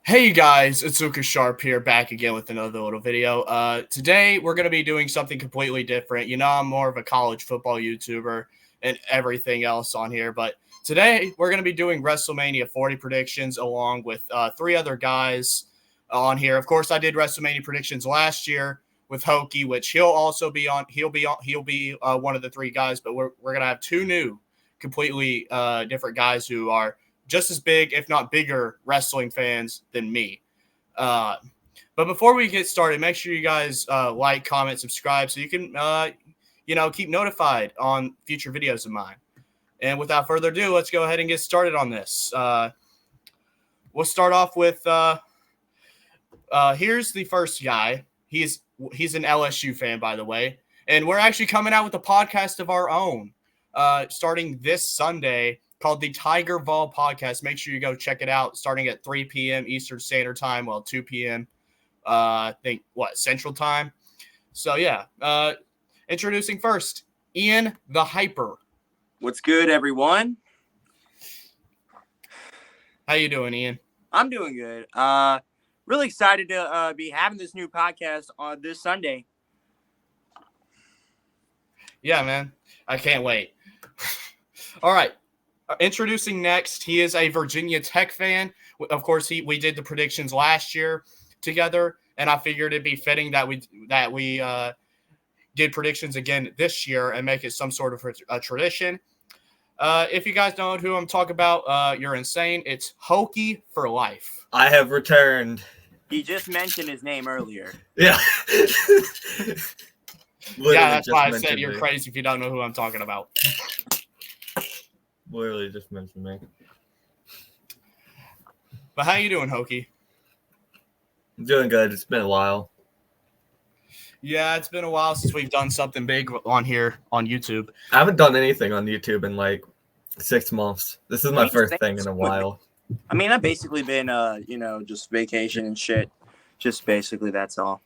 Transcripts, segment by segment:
Hey guys, it's Luca Sharp here, back again with another little video. Today we're going to be doing something completely different. You know, I'm more of a college football YouTuber and everything else on here, but today we're going to be doing WrestleMania 40 predictions along with three other guys on here. Of course, I did WrestleMania predictions last year with Hokie, which he'll also be on. He'll be one of the three guys, but we're going to have two new, completely different guys who are just as big, if not bigger, wrestling fans than me. But before we get started, make sure you guys like, comment, subscribe so you can, keep notified on future videos of mine. And without further ado, let's go ahead and get started on this. We'll start off with here's the first guy. He's an LSU fan, by the way. And we're actually coming out with a podcast of our own starting this Sunday, called the Tiger Vol Podcast. Make sure you go check it out, starting at 3 p.m. Eastern Standard Time, 2 p.m. Central Time. So, yeah. Introducing first, Ian the Hyper. What's good, everyone? How you doing, Ian? I'm doing good. Really excited to be having this new podcast on this Sunday. Yeah, man. I can't wait. All right. Introducing next, he is a Virginia Tech fan. Of course, we did the predictions last year together, and I figured it'd be fitting that we did predictions again this year and make it some sort of a tradition. If you guys know who I'm talking about, you're insane. It's Hokie for life. I have returned. He just mentioned his name earlier. Yeah. Yeah, that's why I said you're crazy if you don't know who I'm talking about. Literally just mentioned me. But how you doing, Hokie? I'm doing good. It's been a while. Yeah, it's been a while since we've done something big on here on YouTube. I haven't done anything on YouTube in like 6 months. This is my first thing in a while. I mean, I've basically been, just vacation and shit. Just basically, that's all.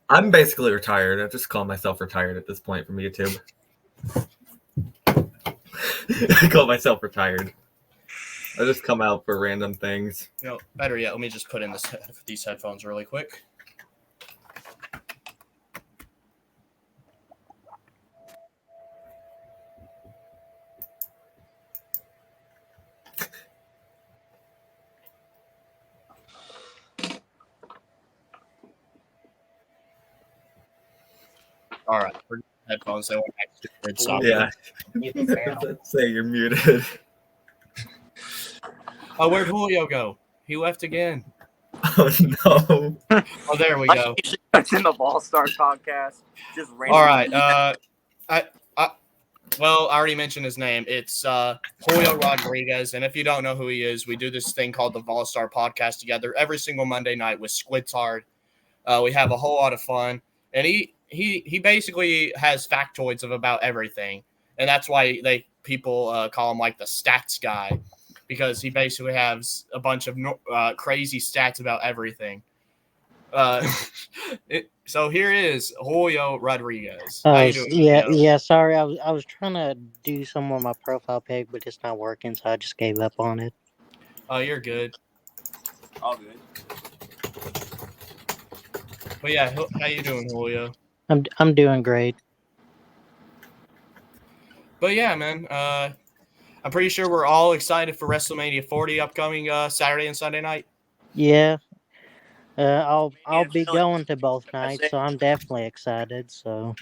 I'm basically retired. I just call myself retired at this point from YouTube. I call myself retired. I just come out for random things. Better yet, let me just put in these headphones really quick. All right, headphones. They won't actually stop. Yeah. Let's say you're muted. Oh, where'd Julio go? He left again. Oh no. Oh, there we go. It's in the Ball Star podcast. Just random. All right. I already mentioned his name. It's Julio Rodriguez, and if you don't know who he is, we do this thing called the Vol Star Podcast together every single Monday night with Squidtard. We have a whole lot of fun, and he basically has factoids of about everything, and that's why people call him like the stats guy, because he basically has a bunch of crazy stats about everything. So here is Julio Rodriguez. How you doing, yeah. Sorry, I was trying to do some on my profile pic, but it's not working, so I just gave up on it. Oh, you're good. All good. But yeah, how you doing, Julio? I'm doing great. But yeah, man, I'm pretty sure we're all excited for WrestleMania 40 upcoming Saturday and Sunday night. Yeah. I'll be going to both nights, so I'm definitely excited. So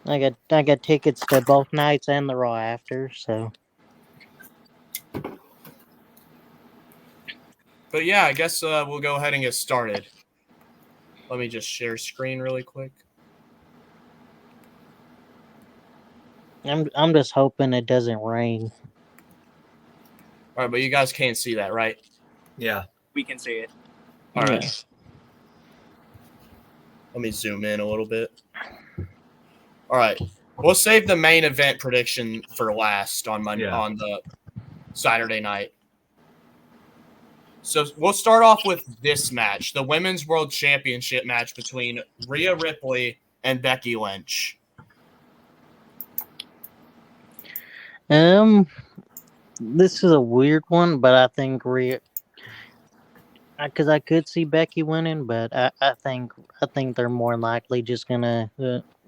I got tickets to both nights and the Raw after. So. But yeah, I guess we'll go ahead and get started. Let me just share screen really quick. I'm just hoping it doesn't rain. All right, but you guys can't see that, right? Yeah. We can see it. All right. Let me zoom in a little bit. All right. We'll save the main event prediction for last on Monday on the Saturday night. So we'll start off with this match, the Women's World Championship match between Rhea Ripley and Becky Lynch. This is a weird one, but I think because I could see Becky winning, but I think they're more likely just gonna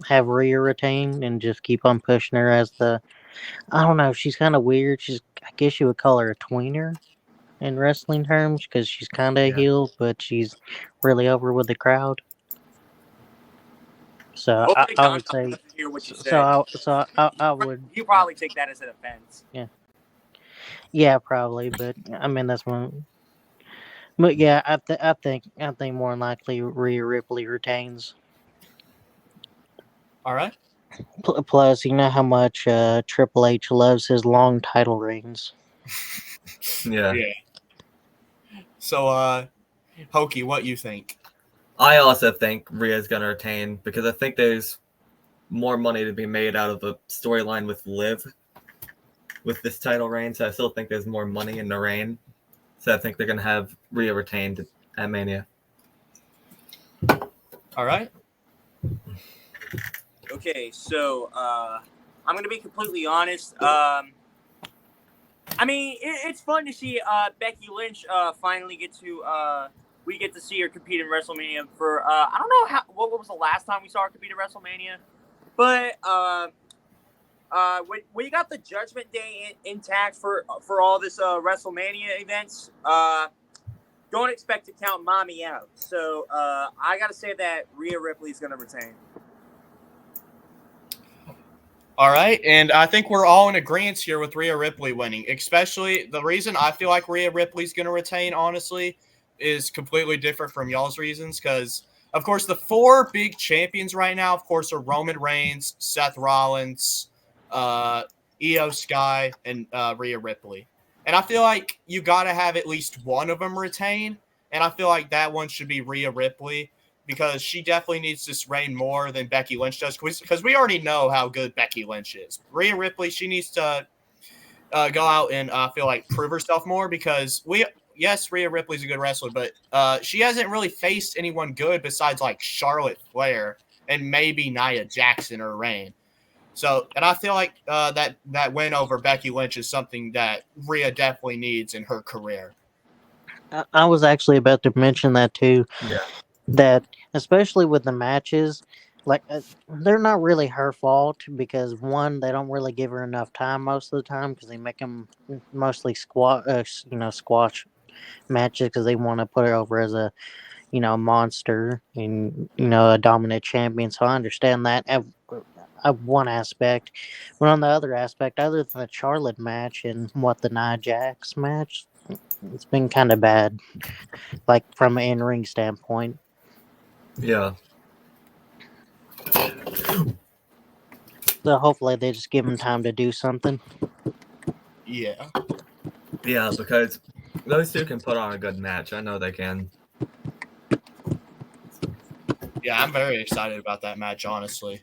have Rhea retain and just keep on pushing her as the. I don't know. She's kind of weird. I guess you would call her a tweener in wrestling terms because she's kind of a Yeah. heel, but she's really over with the crowd. So Hopefully, I John would say. doesn't hear what you So say. I would. He'll probably take that as an offense. Yeah, probably, but I mean that's one. But yeah, I think more than likely Rhea Ripley retains. All right. Plus, you know how much Triple H loves his long title reigns. Yeah. Yeah. So, Hokey, what you think? I also think Rhea's going to retain because I think there's more money to be made out of the storyline with Liv with this title reign. So I still think there's more money in the reign. So I think they're going to have Rhea retained at Mania. All right. Okay, so I'm gonna be completely honest. I mean, it's fun to see Becky Lynch finally we get to see her compete in WrestleMania for I don't know what was the last time we saw her compete at WrestleMania, but when you got the Judgment Day intact for all this WrestleMania events, don't expect to count mommy out. So I gotta say that Rhea Ripley is gonna retain. All right, and I think we're all in agreement here with Rhea Ripley winning. Especially the reason I feel like Rhea Ripley's going to retain, honestly, is completely different from y'all's reasons. Because, of course, the four big champions right now, of course, are Roman Reigns, Seth Rollins, Io Sky, and Rhea Ripley. And I feel like you got to have at least one of them retain. And I feel like that one should be Rhea Ripley, because she definitely needs this reign more than Becky Lynch does, because we already know how good Becky Lynch is. Rhea Ripley, she needs to go out and feel like prove herself more, because yes, Rhea Ripley's a good wrestler, but she hasn't really faced anyone good besides like Charlotte Flair and maybe Nia Jax in her reign. So, and I feel like that win over Becky Lynch is something that Rhea definitely needs in her career. I was actually about to mention that too. Yeah. That especially with the matches, like they're not really her fault because one, they don't really give her enough time most of the time because they make them mostly squash matches because they want to put her over as a monster and a dominant champion. So I understand that of one aspect, but on the other aspect, other than the Charlotte match and the Nia Jax match, it's been kind of bad, like from an in-ring standpoint. Yeah. So hopefully they just give him time to do something. Yeah. Yeah, because those two can put on a good match. I know they can. Yeah, I'm very excited about that match, honestly.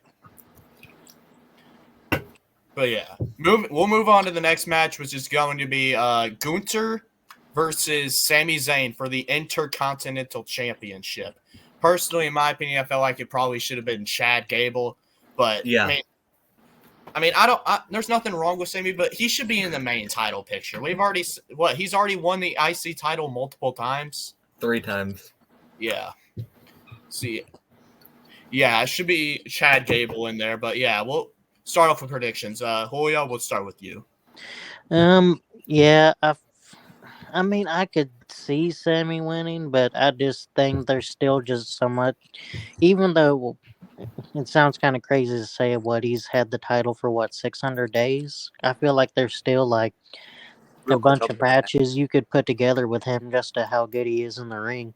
But yeah, we'll move on to the next match, which is going to be Gunther versus Sami Zayn for the Intercontinental Championship. Personally, in my opinion, I felt like it probably should have been Chad Gable, but Yeah. there's nothing wrong with Sami, but he should be in the main title picture. He's already won the IC title multiple times. 3 times. Yeah. See, yeah, it should be Chad Gable in there, but yeah, we'll start off with predictions. Julio, we'll start with you. Yeah, I mean, I could see Sammy winning, but I just think there's still just so much. Even though it sounds kind of crazy to say he's had the title for 600 days. I feel like there's still like Real a quick, bunch of matches you could put together with him just to how good he is in the ring.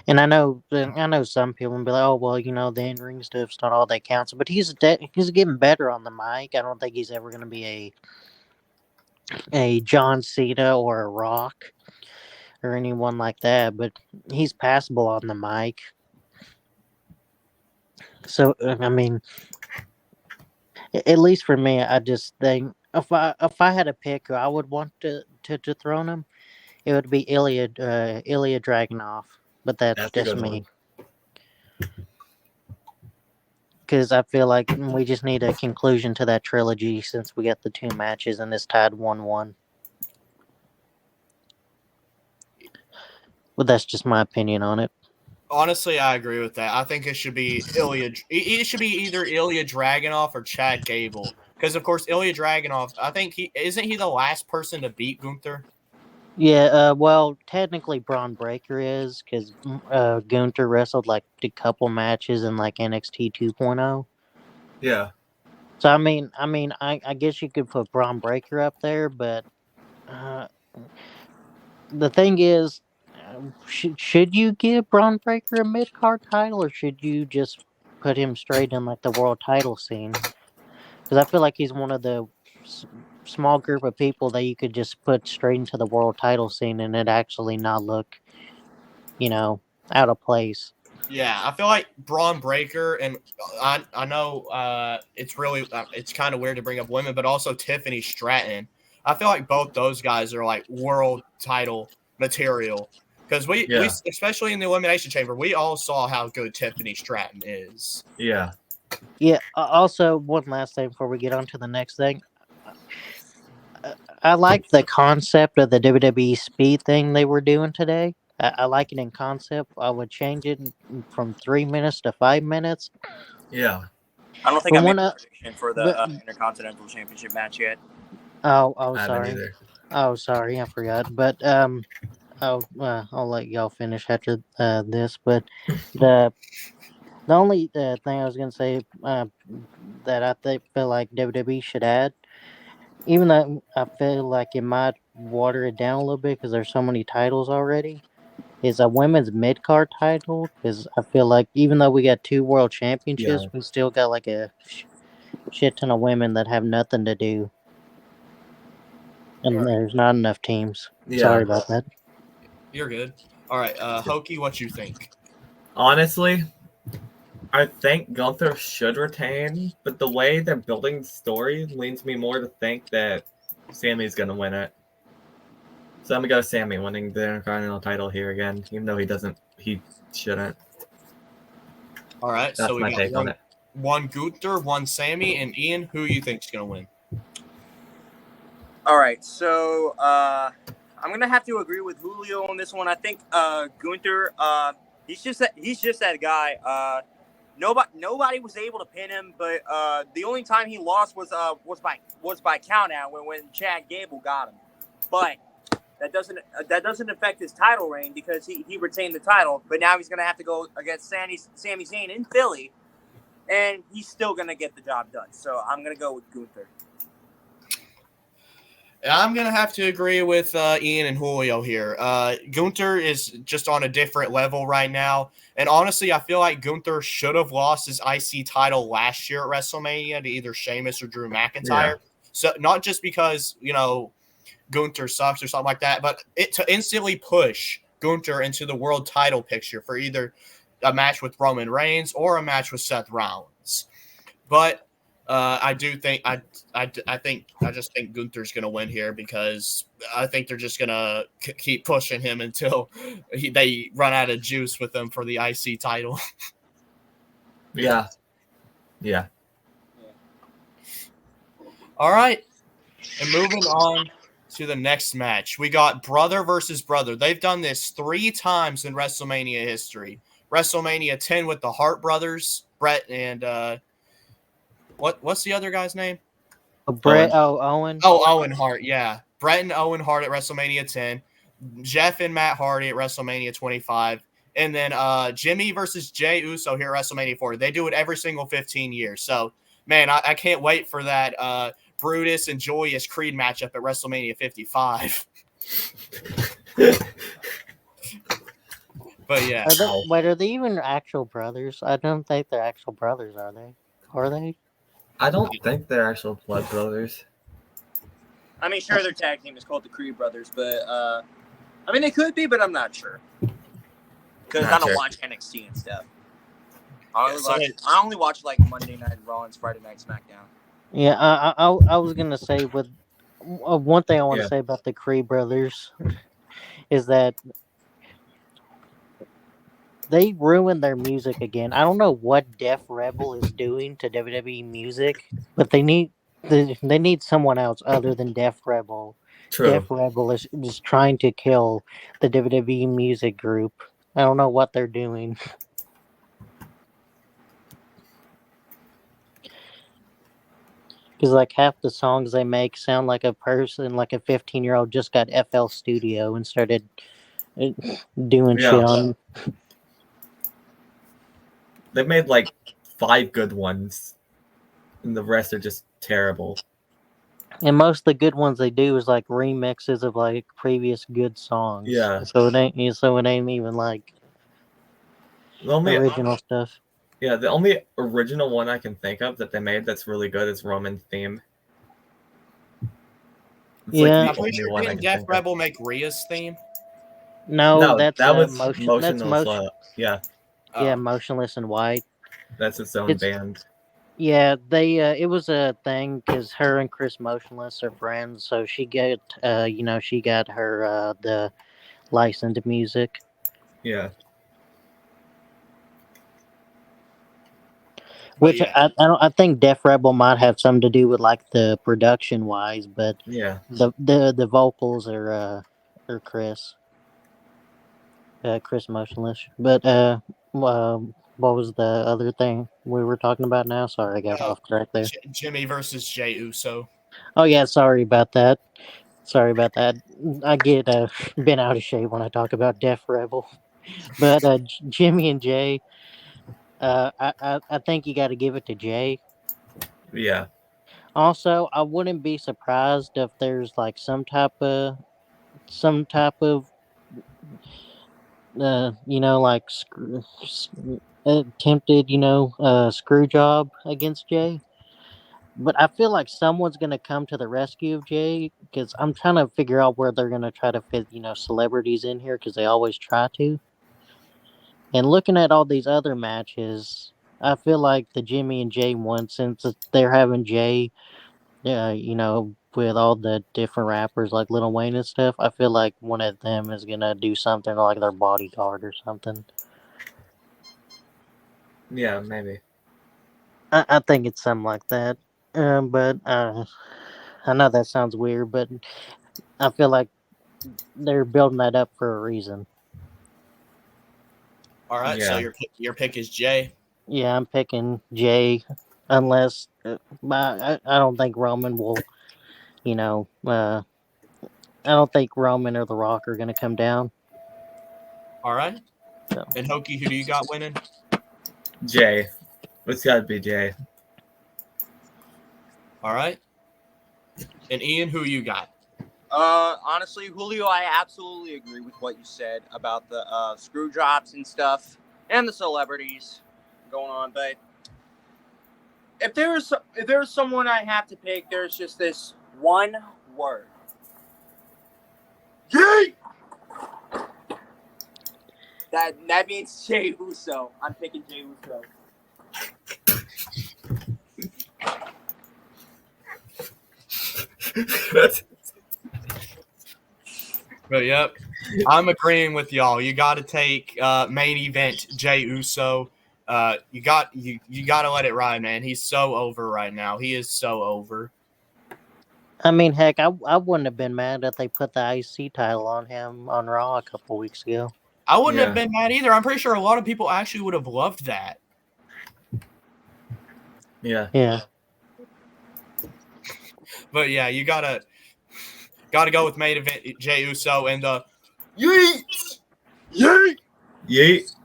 And I know some people will be like, oh well, the in ring stuff's not all that counts, but he's getting better on the mic. I don't think he's ever going to be a John Cena or a Rock or anyone like that, but he's passable on the mic. So I mean, at least for me, I just think if I had a pick who I would want to dethrone him, it would be Ilya Dragunov. But that's That's a just good me. one. Because I feel like we just need a conclusion to that trilogy since we got the 2 matches and it's tied 1-1. But that's just my opinion on it. Honestly, I agree with that. I think it should be Ilya. It should be either Ilya Dragunov or Chad Gable. Because of course, Ilya Dragunov. I think he isn't he the last person to beat Gunther. Yeah, well, technically Braun Breaker is because Gunther wrestled like a couple matches in like NXT 2.0. Yeah. So I guess you could put Braun Breaker up there, but uh, the thing is, should you give Braun Breaker a mid card title, or should you just put him straight in like the world title scene? Because I feel like he's one of the s- small group of people that you could just put straight into the world title scene and it actually not look, you know, out of place. Yeah, I feel like Braun Breaker, and I know it's really it's kind of weird to bring up women, but also Tiffany Stratton. I feel like both those guys are like world title material because we Yeah. especially in the Elimination Chamber, we all saw how good Tiffany Stratton is. Yeah. Yeah. Also, one last thing before we get on to the next thing. I like the concept of the WWE speed thing they were doing today. I like it in concept. I would change it from 3 minutes to 5 minutes. Yeah. I don't think But I made one, a prediction for the but Intercontinental Championship match yet. oh, I haven't sorry. either. Oh, sorry, I forgot. But I'll let y'all finish after this. But the the only thing I was gonna say that feel like WWE should add, even though I feel like it might water it down a little bit because there's so many titles already, is a women's mid card title. Because I feel like even though we got two world championships, Yeah. we still got like a shit ton of women that have nothing to do, and Right. there's not enough teams. Yeah. Sorry about that. You're good. All right, Hokey, what you think? Honestly, I think Gunther should retain, but the way they're building the story leads me more to think that Sammy's gonna win it. So I'm gonna go Sammy winning the Intercontinental title here again, even though he shouldn't. All right, That's so we my got take on it. one Gunther, one Sammy, and Ian. Who you think's gonna win? All right, so I'm gonna have to agree with Julio on this one. I think Gunther, he's just that guy. Nobody was able to pin him, but the only time he lost was by count out when Chad Gable got him. But that doesn't affect his title reign because he retained the title. But now he's gonna have to go against Sami Zayn in Philly, and he's still gonna get the job done. So I'm gonna go with Gunther. I'm going to have to agree with Ian and Julio here. Gunther is just on a different level right now. And honestly, I feel like Gunther should have lost his IC title last year at WrestleMania to either Sheamus or Drew McIntyre. Yeah. So not just because, Gunther sucks or something like that, but to instantly push Gunther into the world title picture for either a match with Roman Reigns or a match with Seth Rollins. But I do think I just think Gunther's going to win here because I think they're just going to keep pushing him until they run out of juice with him for the IC title. Yeah. Yeah. All right. And moving on to the next match. We got brother versus brother. They've done this 3 times in WrestleMania history. WrestleMania 10 with the Hart brothers, Bret and what's the other guy's name? Owen. Owen. Oh, Owen Hart, yeah. Bret and Owen Hart at WrestleMania 10. Jeff and Matt Hardy at WrestleMania 25. And then Jimmy versus Jey Uso here at WrestleMania 40. They do it every single 15 years. So, man, I can't wait for that Brutus and Joyous Creed matchup at WrestleMania 55. But, yeah. Are they even actual brothers? I don't think they're actual brothers, are they? Are they? I don't think they're actual blood brothers. I mean, sure, their tag team is called the Creed Brothers, but I mean, they could be, but I'm not sure because I don't watch NXT and stuff. I only watch like Monday Night Raw and Friday Night SmackDown. Yeah, I was gonna say with one thing I want to say about the Creed brothers is that they ruined their music again. I don't know what Def Rebel is doing to WWE music, but they need someone else other than Def Rebel True. Def Rebel is trying to kill the WWE music group. I don't know what they're doing. Because like half the songs they make sound like a person, like a 15-year-old just got FL Studio and started uh, doing shit Yeah. on. They've made like 5 good ones, and the rest are just terrible. And most of the good ones they do is like remixes of like previous good songs. Yeah. So it ain't even like The only original stuff. Yeah, the only original one I can think of that they made that's really good is Roman's theme. It's like Yeah. the I'm pretty only sure one I didn't can Def think of. Rebel make Rhea's theme? No, No, that's that was motion. That's Motionless. motion. Yeah, Yeah, Oh. Motionless in White. that's its own It's band. yeah. They it was a thing because her and Chris Motionless are friends, so she she got her the licensed music. Yeah, But Which yeah. I think Def Rebel might have something to do with like the production wise, but yeah, the vocals are Chris Motionless. But what was the other thing we were talking about now? Sorry, I got Uh, off track there. Jimmy versus Jay Uso. Oh yeah, sorry about that. Sorry about that. I get been out of shape when I talk about Def Rebel. But Jimmy and Jay, I think you got to give it to Jay. yeah, Also, I wouldn't be surprised if there's like some type of like attempted screw job against Jay. But I feel like someone's gonna come to the rescue of Jay because I'm trying to figure out where they're gonna try to fit celebrities in here because they always try to. And looking at all these other matches, I feel like the Jimmy and Jay one, since they're having Jay, with all the different rappers like Lil Wayne and stuff, I feel like one of them is gonna do something like their bodyguard or something. yeah, maybe. I think it's something like that. But I know that sounds weird, but I feel like they're building that up for a reason. All right, so Yeah, your pick is Jay. Yeah, I'm picking Jay, unless I don't think Roman will. You know, I don't think Roman or The Rock are going to come down. All right. So And Hokey, who do you got winning? Jay. It's got to be Jay. All right. And Ian, who you got? Honestly, Julio, I absolutely agree with what you said about the screw jobs and stuff, and the celebrities going on. But if there's someone I have to pick, there's just this one word. Yay! That means Jey Uso. I'm picking Jey Uso. But yep, I'm agreeing with y'all. You got to take main event Jay Uso. You got to let it ride, man. He's so over right now. He is so over. I mean, heck, I wouldn't have been mad if they put the IC title on him on Raw a couple weeks ago. I wouldn't Yeah. have been mad either. I'm pretty sure a lot of people actually would have loved that. Yeah. Yeah. But yeah, you gotta go with main event Jay Uso and yeet. Yeet.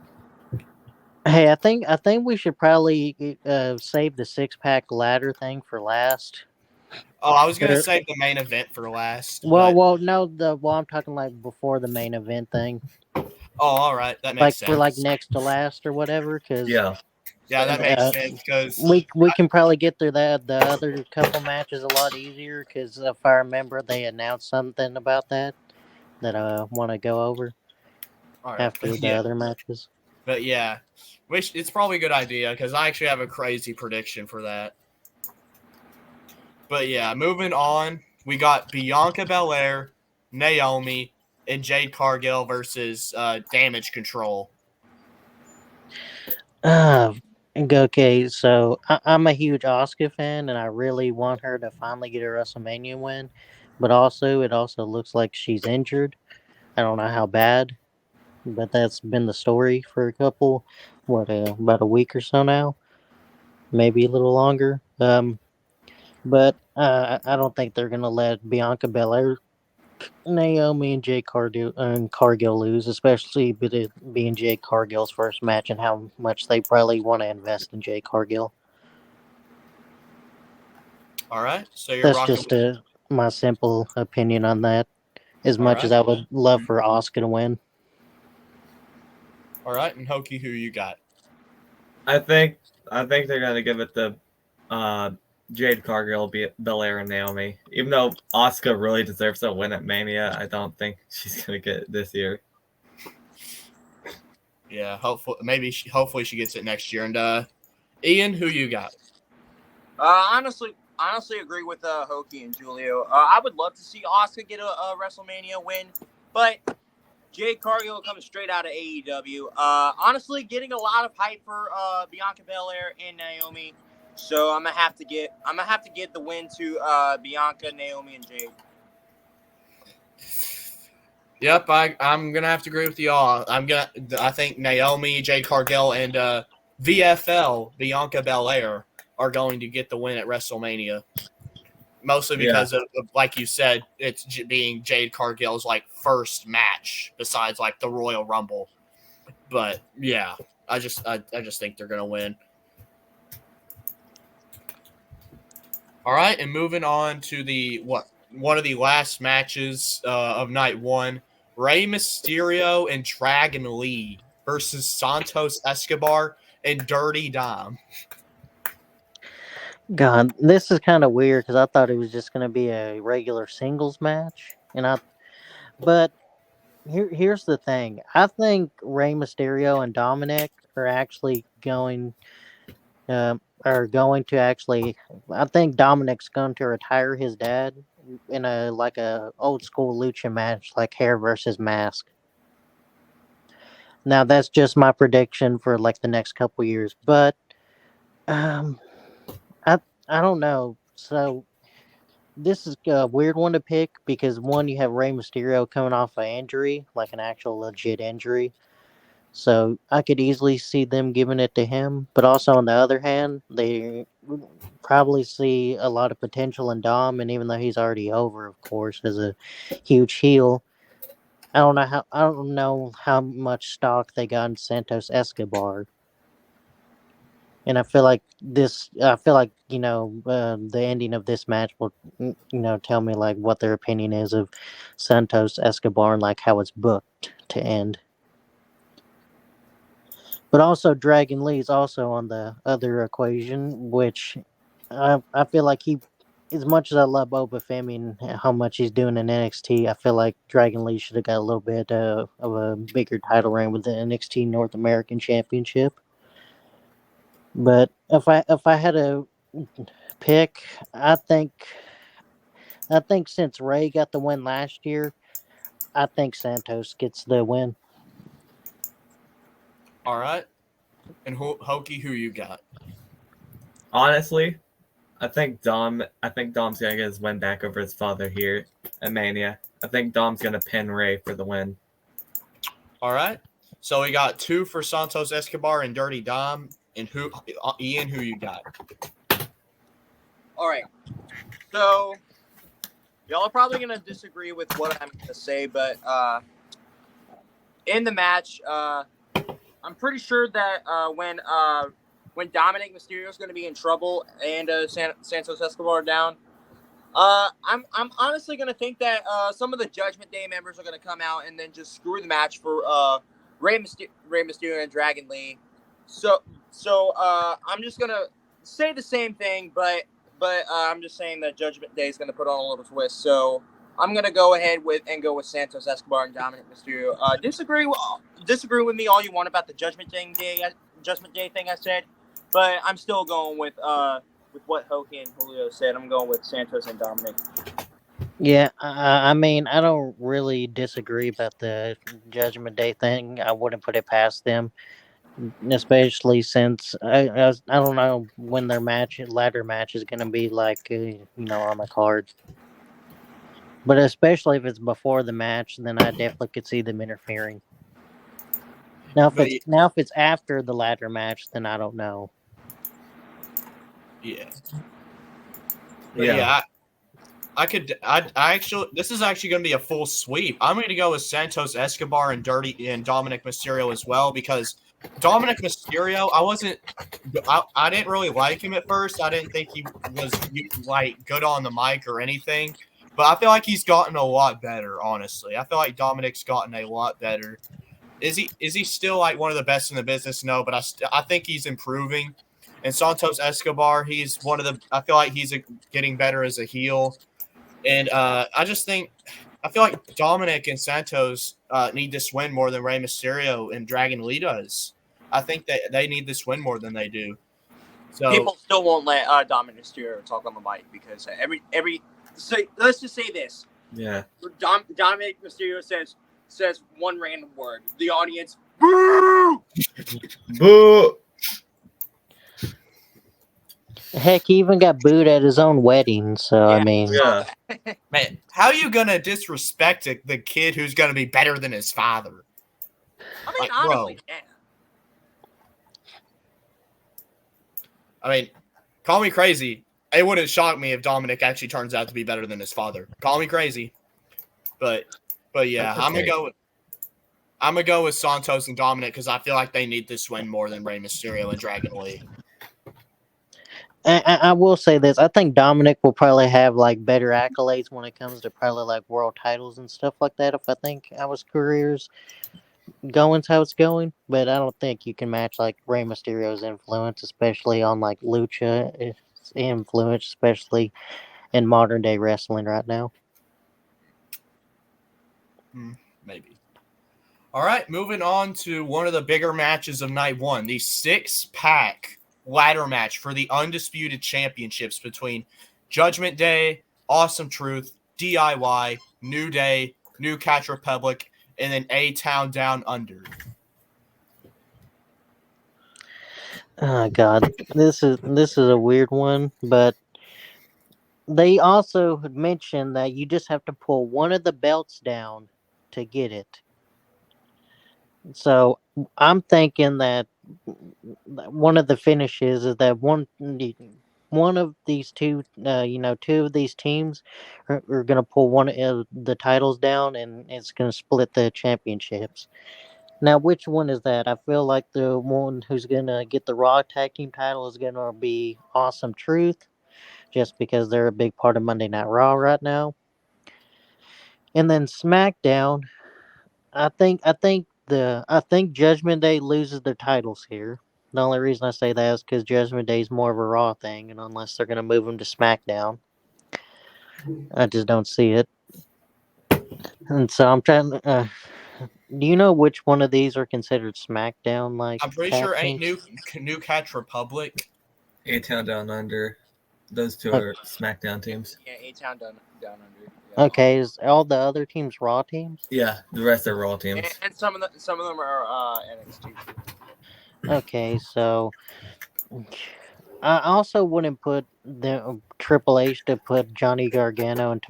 Hey, I think we should probably save the 6-pack ladder thing for last. Oh, I was gonna There- save the main event for last. Well, no, I'm talking like before the main event thing, All right, that makes like sense. for like next to last or whatever. Because Yeah. That makes sense because we can probably get through the other couple matches a lot easier. Because if I remember, they announced something about that I want to go over after the other matches. But yeah, it's probably a good idea because I actually have a crazy prediction for that. But yeah, moving on, we got Bianca Belair, Naomi, and Jade Cargill versus Damage Control. Okay, so I'm a huge Asuka fan, and I really want her to finally get a WrestleMania win. but also it also looks like she's injured. I don't know how bad, but that's been the story for a couple, about a week or so now, maybe a little longer. But I don't think they're gonna let Bianca Belair, Naomi, and Cargill lose, especially with it being Jade Cargill's first match and how much they probably want to invest in Jade Cargill. All right. So you're That's rocking. just my simple opinion on that. As All much as right. I would love for Asuka to win. All right. And Hokey, who you got? I think they're gonna give it to uh, Jade Cargill, Belair, and Naomi. Even though Asuka really deserves a win at Mania, I don't think she's gonna get it this year. Yeah. Hopefully she gets it next year. And Ian, who you got? Honestly, agree with Hokie and Julio. I would love to see Asuka get a WrestleMania win, but Jade Cargill coming straight out of AEW. Honestly, getting a lot of hype for Bianca Belair and Naomi. So I'm gonna have to get the win to Bianca, Naomi, and Jade. Yep, I'm gonna have to agree with y'all. I think Naomi, Jade Cargill, and VFL Bianca Belair are going to get the win at WrestleMania. Mostly because of, like you said, it's being Jade Cargill's like first match besides like the Royal Rumble. But yeah, I just think they're gonna win. All right, and moving on to one of the last matches of night one: Rey Mysterio and Dragon Lee versus Santos Escobar and Dirty Dom. God, this is kind of weird because I thought it was just going to be a regular singles match, but here's the thing. I think Rey Mysterio and Dominic are actually going to actually. I think Dominic's going to retire his dad in a old school lucha match, like hair versus mask. Now that's just my prediction for like the next couple years, but um, I I don't know. So this is a weird one to pick because one, you have Rey Mysterio coming off an injury, like an actual legit injury. So I could easily see them giving it to him. But also on the other hand, they probably see a lot of potential in Dom, and even though he's already over, of course, as a huge heel, I don't know how much stock they got in Santos Escobar. And I feel like the ending of this match will tell me like what their opinion is of Santos Escobar and like how it's booked to end. But also Dragon Lee is also on the other equation, which I feel like as much as I love Boba Femi and how much he's doing in NXT, I feel like Dragon Lee should have got a little bit of a bigger title reign with the NXT North American Championship. But if I had to pick, I think since Ray got the win last year, I think Santos gets the win. All right, and Hokey, who you got? Honestly, I think Dom's gonna get his win back over his father here at Mania. I think Dom's gonna pin Ray for the win. All right, so we got two for Santos Escobar and Dirty Dom, and Ian, who you got? All right. So y'all are probably gonna disagree with what I'm gonna say, but in the match, I'm pretty sure that when Dominic Mysterio is going to be in trouble and Santos Escobar down, I'm honestly going to think that some of the Judgment Day members are going to come out and then just screw the match for Rey Mysterio and Dragon Lee. So I'm just going to say the same thing, but I'm just saying that Judgment Day is going to put on a little twist. So I'm gonna go ahead with Santos Escobar and Dominic Mysterio. Disagree with me all you want about the Judgment Day thing I said, but I'm still going with what Hoki and Julio said. I'm going with Santos and Dominic. Yeah, I mean, I don't really disagree about the Judgment Day thing. I wouldn't put it past them, especially since I don't know when their ladder match is going to be like, on the card. But especially if it's before the match, then I definitely could see them interfering. Now, But if it's after the ladder match, then I don't know. yeah, but yeah, I actually, this is actually going to be a full sweep. I'm going to go with Santos Escobar and Dominic Mysterio as well, because Dominic Mysterio, I didn't really like him at first. I didn't think he was like good on the mic or anything, but I feel like he's gotten a lot better. Honestly, I feel like Dominic's gotten a lot better. Is he still like one of the best in the business? No, but I think he's improving. And Santos Escobar, he's one of the. I feel like he's getting better as a heel. And I feel like Dominic and Santos need this win more than Rey Mysterio and Dragon Lee does. I think that they need this win more than they do. So People still won't let Dominic Mysterio talk on the mic because so let's just say this. Yeah. Dominic Mysterio says one random word. The audience, boo! Boo! Heck, he even got booed at his own wedding. So I mean, Yeah. man, how are you gonna disrespect the kid who's gonna be better than his father? I mean, Like, honestly, yeah. I mean, call me crazy. It wouldn't shock me if Dominic actually turns out to be better than his father. Call me crazy, but yeah, That's okay. I'm gonna go with Santos and Dominic because I feel like they need this win more than Rey Mysterio and Dragon Lee. I will say this. I think Dominic will probably have like better accolades when it comes to probably like world titles and stuff like that. If I think how his career's going's how it's going, but I don't think you can match like Rey Mysterio's influence, especially on like lucha influence, especially in modern day wrestling right now. Maybe. All right, moving on to one of the bigger matches of night one, the 6-pack ladder match for the undisputed championships between Judgment Day, Awesome Truth, DIY, New Day, New Catch Republic, and then A-Town Down Under. Oh God, this is a weird one, but they also had mentioned that you just have to pull one of the belts down to get it. So I'm thinking that one of the finishes is that one of these two, two of these teams are going to pull one of the titles down, and it's going to split the championships. Now, which one is that? I feel like the one who's going to get the Raw Tag Team title is going to be Awesome Truth, just because they're a big part of Monday Night Raw right now. And then SmackDown, I think Judgment Day loses their titles here. The only reason I say that is because Judgment Day is more of a Raw thing, and unless they're going to move them to SmackDown, I just don't see it. And so I'm trying. Do you know which one of these are considered SmackDown? Like I'm pretty sure ain't New Catch Republic. A-Town Down Under. Those two are SmackDown teams. Yeah, A-Town down under. Yeah. Okay, is all the other teams Raw teams? Yeah, the rest are Raw teams. And some of them are NXT. Okay, so I also wouldn't put the Triple H to put Johnny Gargano and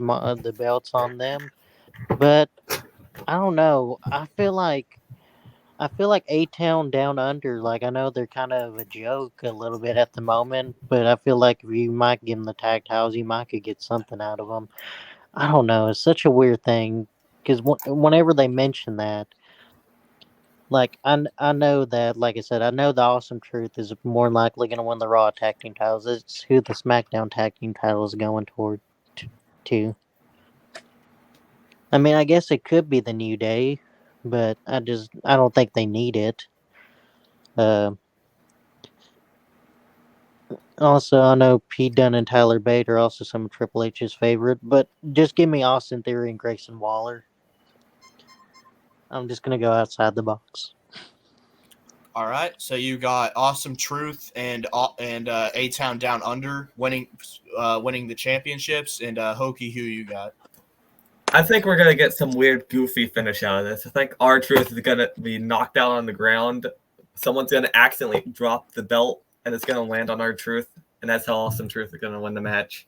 the belts on them, but I don't know. I feel like A-Town Down Under. Like I know they're kind of a joke a little bit at the moment, but I feel like if you might give them the tag titles, you might could get something out of them. I don't know. It's such a weird thing because whenever they mention that, like I know that, like I said, I know the Awesome Truth is more than likely going to win the Raw Tag Team titles. It's who the SmackDown Tag Team title is going toward to. I mean, I guess it could be the New Day, but I don't think they need it. Also, I know Pete Dunne and Tyler Bate are also some of Triple H's favorite, but just give me Austin Theory and Grayson Waller. I'm just gonna go outside the box. All right, so you got Awesome Truth and A-Town Down Under winning the championships, and Hokey, who you got? I think we're going to get some weird, goofy finish out of this. I think R-Truth is going to be knocked out on the ground. Someone's going to accidentally drop the belt, and it's going to land on R-Truth, and that's how Awesome Truth is going to win the match.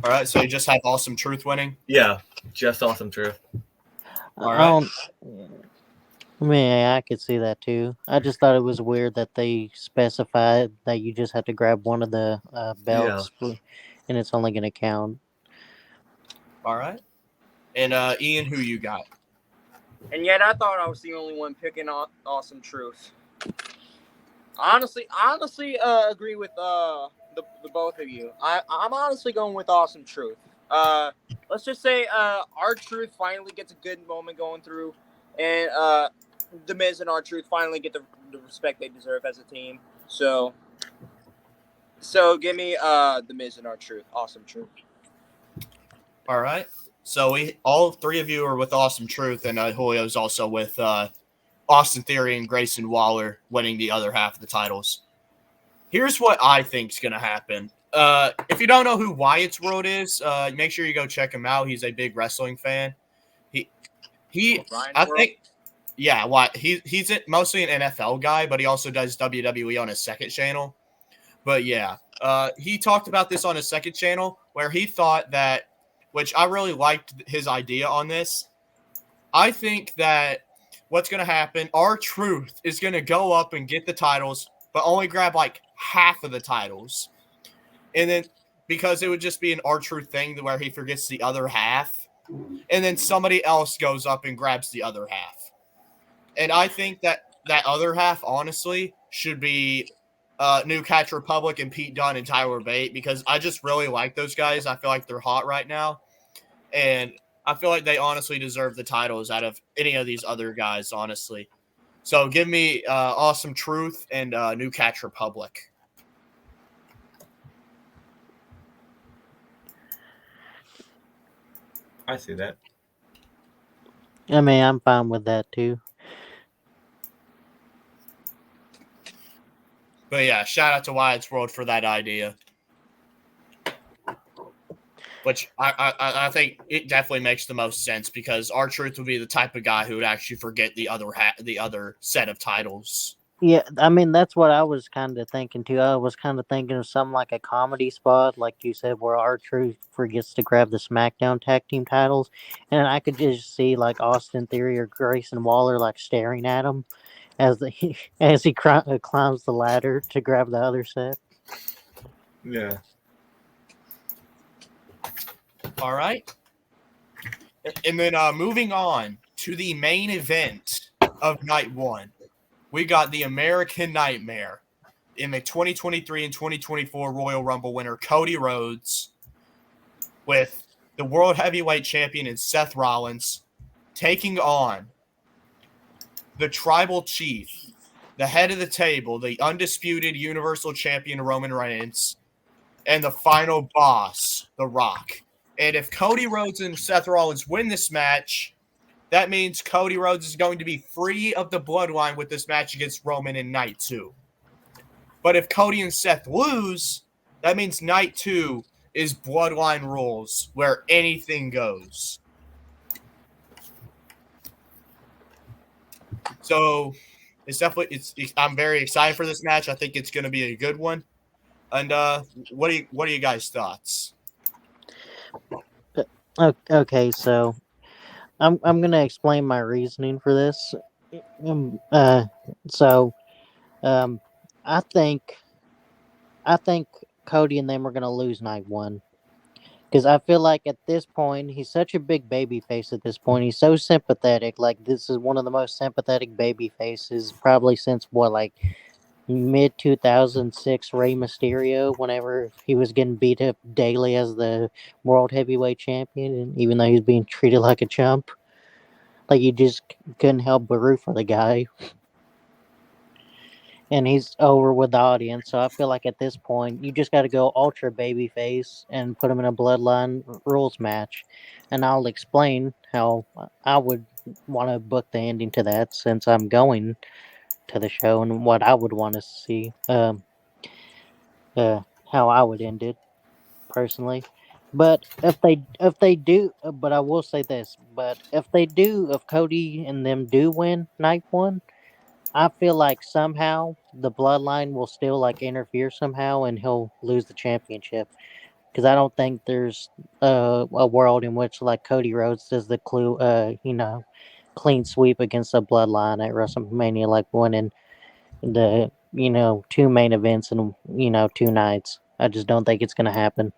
All right, so you just have Awesome Truth winning. Yeah, just Awesome Truth. All right. I mean, I could see that too. I just thought it was weird that they specified that you just have to grab one of the belts, and it's only going to count. All right. And Ian, who you got? And yet I thought I was the only one picking Awesome Truth. Honestly, agree with the both of you. I'm honestly going with Awesome Truth. Let's just say R-Truth finally gets a good moment going through, and The Miz and R-Truth finally get the respect they deserve as a team. So give me The Miz and R-Truth. Awesome Truth. All right. So all three of you are with Awesome Truth, and Julio's also with Austin Theory and Grayson Waller winning the other half of the titles. Here's what I think's going to happen. If you don't know who Wyatt's World is, make sure you go check him out. He's a big wrestling fan. I think, yeah, he's mostly an NFL guy, but he also does WWE on his second channel. But yeah, he talked about this on his second channel where he thought that, which I really liked his idea on this. I think that what's going to happen, R-Truth is going to go up and get the titles, but only grab like half of the titles. And then because it would just be an R-Truth thing where he forgets the other half. And then somebody else goes up and grabs the other half. And I think that other half, honestly, should be New Catch Republic and Pete Dunne and Tyler Bate, because I just really like those guys. I feel like they're hot right now. And I feel like they honestly deserve the titles out of any of these other guys, honestly. So give me Awesome Truth and New Catch Republic. I see that. I mean, I'm fine with that too. But yeah, shout out to Wyatt's World for that idea. Which I think it definitely makes the most sense, because R-Truth would be the type of guy who would actually forget the other set of titles. Yeah, I mean, that's what I was kind of thinking too. I was kind of thinking of something like a comedy spot, like you said, where R-Truth forgets to grab the SmackDown Tag Team titles, and I could just see like Austin Theory or Grayson Waller like staring at him as as he climbs the ladder to grab the other set. Yeah. All right. And then moving on to the main event of night one, we got the American Nightmare in the 2023 and 2024 Royal Rumble winner, Cody Rhodes, with the World Heavyweight Champion and Seth Rollins taking on the Tribal Chief, the head of the table, the undisputed Universal Champion Roman Reigns, and the final boss, The Rock. And if Cody Rhodes and Seth Rollins win this match, that means Cody Rhodes is going to be free of the bloodline with this match against Roman in night 2. But if Cody and Seth lose, that means night 2 is bloodline rules, where anything goes. So it's definitely I'm very excited for this match. I think it's going to be a good one. And what are you guys' thoughts? Okay, so I'm gonna explain my reasoning for this. So I think Cody and them are gonna lose night 1. Because I feel like at this point, he's such a big baby face at this point. He's so sympathetic. Like, this is one of the most sympathetic baby faces probably since, like, mid 2006 Rey Mysterio, whenever he was getting beat up daily as the World Heavyweight Champion, and even though he was being treated like a chump. Like, you just couldn't help but root for the guy. And he's over with the audience. So I feel like at this point, you just got to go ultra babyface and put him in a bloodline rules match. And I'll explain how I would want to book the ending to that, since I'm going to the show, and what I would want to see, how I would end it personally. But if they do, but I will say this: but if Cody and them do win night 1, I feel like somehow the bloodline will still like interfere somehow, and he'll lose the championship. because I don't think there's a world in which like Cody Rhodes does the clean sweep against the Bloodline at WrestleMania, like winning the two main events in 2 nights. I just don't think it's gonna happen.